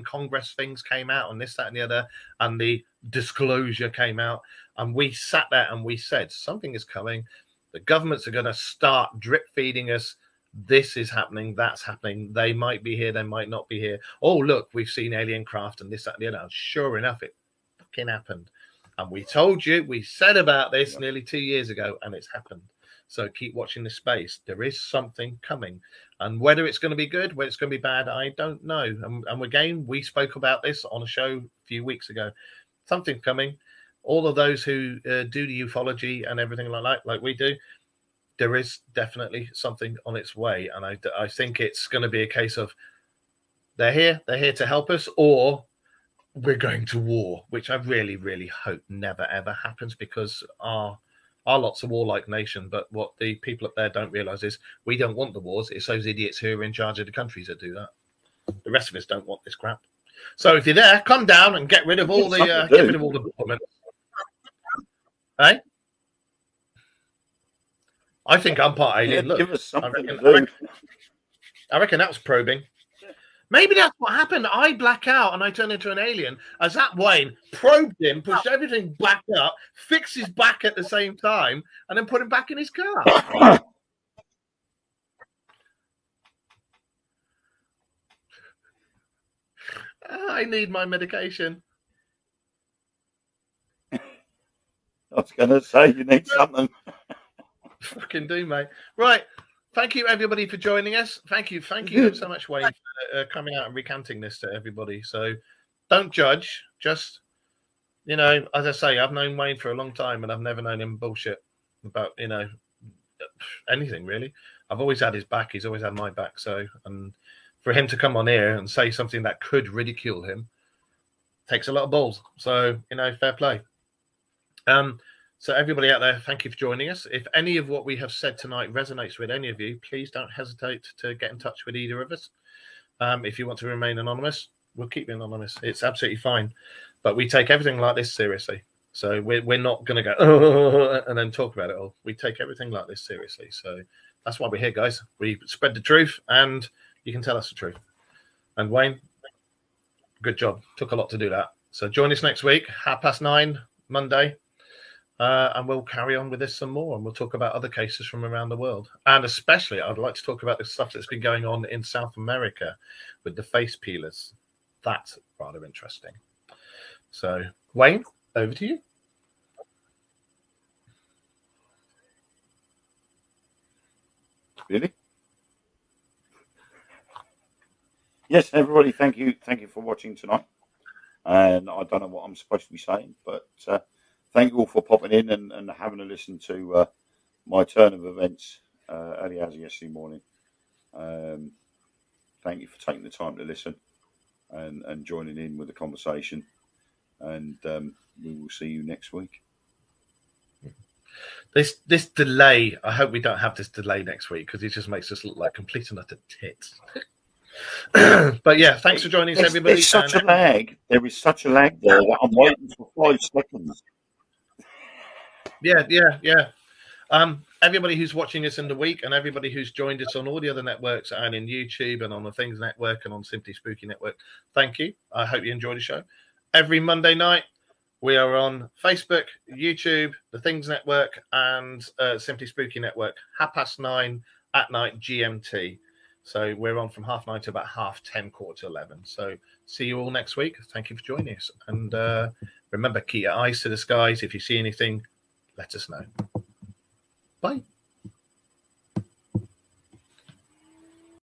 Congress things came out, and this, that, and the other, and the disclosure came out, and we sat there and we said something is coming. The governments are going to start drip feeding us. This is happening, that's happening. They might be here, they might not be here. Oh, look, we've seen alien craft and this, that, and the other. And sure enough, it fucking happened. And we told you, we said about this nearly 2 years ago, and it's happened. So keep watching this space. There is something coming. And whether it's going to be good, whether it's going to be bad, I don't know. And again, we spoke about this on a show a few weeks ago. Something's coming. All of those who do the ufology and everything like we do, there is definitely something on its way. And I think it's going to be a case of they're here to help us, or we're going to war, which I really, really hope never, ever happens, because our lot's a warlike nation. But what the people up there don't realize is we don't want the wars. It's those idiots who are in charge of the countries that do that. The rest of us don't want this crap. So if you're there, come down and get rid of all the government. Hey? I think I'm part alien. Look,
give us something
I reckon that was probing. Maybe that's what happened. I black out and I turn into an alien. As that Wayne probed him, pushed everything back up, fixed his back at the same time, and then put him back in his car. I need my medication.
I was going to say, you need something.
Fucking do, mate. Right. Thank you, everybody, for joining us. Thank you so much, Wayne, for coming out and recanting this to everybody. So don't judge. Just, as I say, I've known Wayne for a long time, and I've never known him bullshit about, anything, really. I've always had his back. He's always had my back. So, and for him to come on here and say something that could ridicule him takes a lot of balls. So, fair play. So everybody out there, thank you for joining us. If any of what we have said tonight resonates with any of you, please don't hesitate to get in touch with either of us. If you want to remain anonymous, we'll keep you anonymous. It's absolutely fine. But we take everything like this seriously. So we're not going to go and then talk about it all. We take everything like this seriously. So that's why we're here, guys. We spread the truth, and you can tell us the truth. And Wayne, good job. Took a lot to do that. So join us next week, 9:30, Monday. And we'll carry on with this some more, and we'll talk about other cases from around the world. And especially, I'd like to talk about the stuff that's been going on in South America with the face peelers. That's rather interesting. So, Wayne, over to you.
Really? Yes, everybody, thank you for watching tonight. And I don't know what I'm supposed to be saying, but thank you all for popping in and having a listen to my turn of events early as yesterday morning. Thank you for taking the time to listen and joining in with the conversation. And we will see you next week.
This delay, I hope we don't have this delay next week, because it just makes us look like complete and utter tits. But yeah, thanks for joining us, everybody.
There's such a lag. There is such a lag there that I'm waiting for 5 seconds.
Yeah. Everybody who's watching us in the week, and everybody who's joined us on all the other networks and in YouTube and on the Things Network and on Simply Spooky Network, thank you. I hope you enjoyed the show. Every Monday night, we are on Facebook, YouTube, the Things Network, and Simply Spooky Network, 9:30 at night GMT. So we're on from 9:30 to about 10:30, 10:45. So see you all next week. Thank you for joining us. And remember, keep your eyes to the skies. If you see anything, let us know. Bye.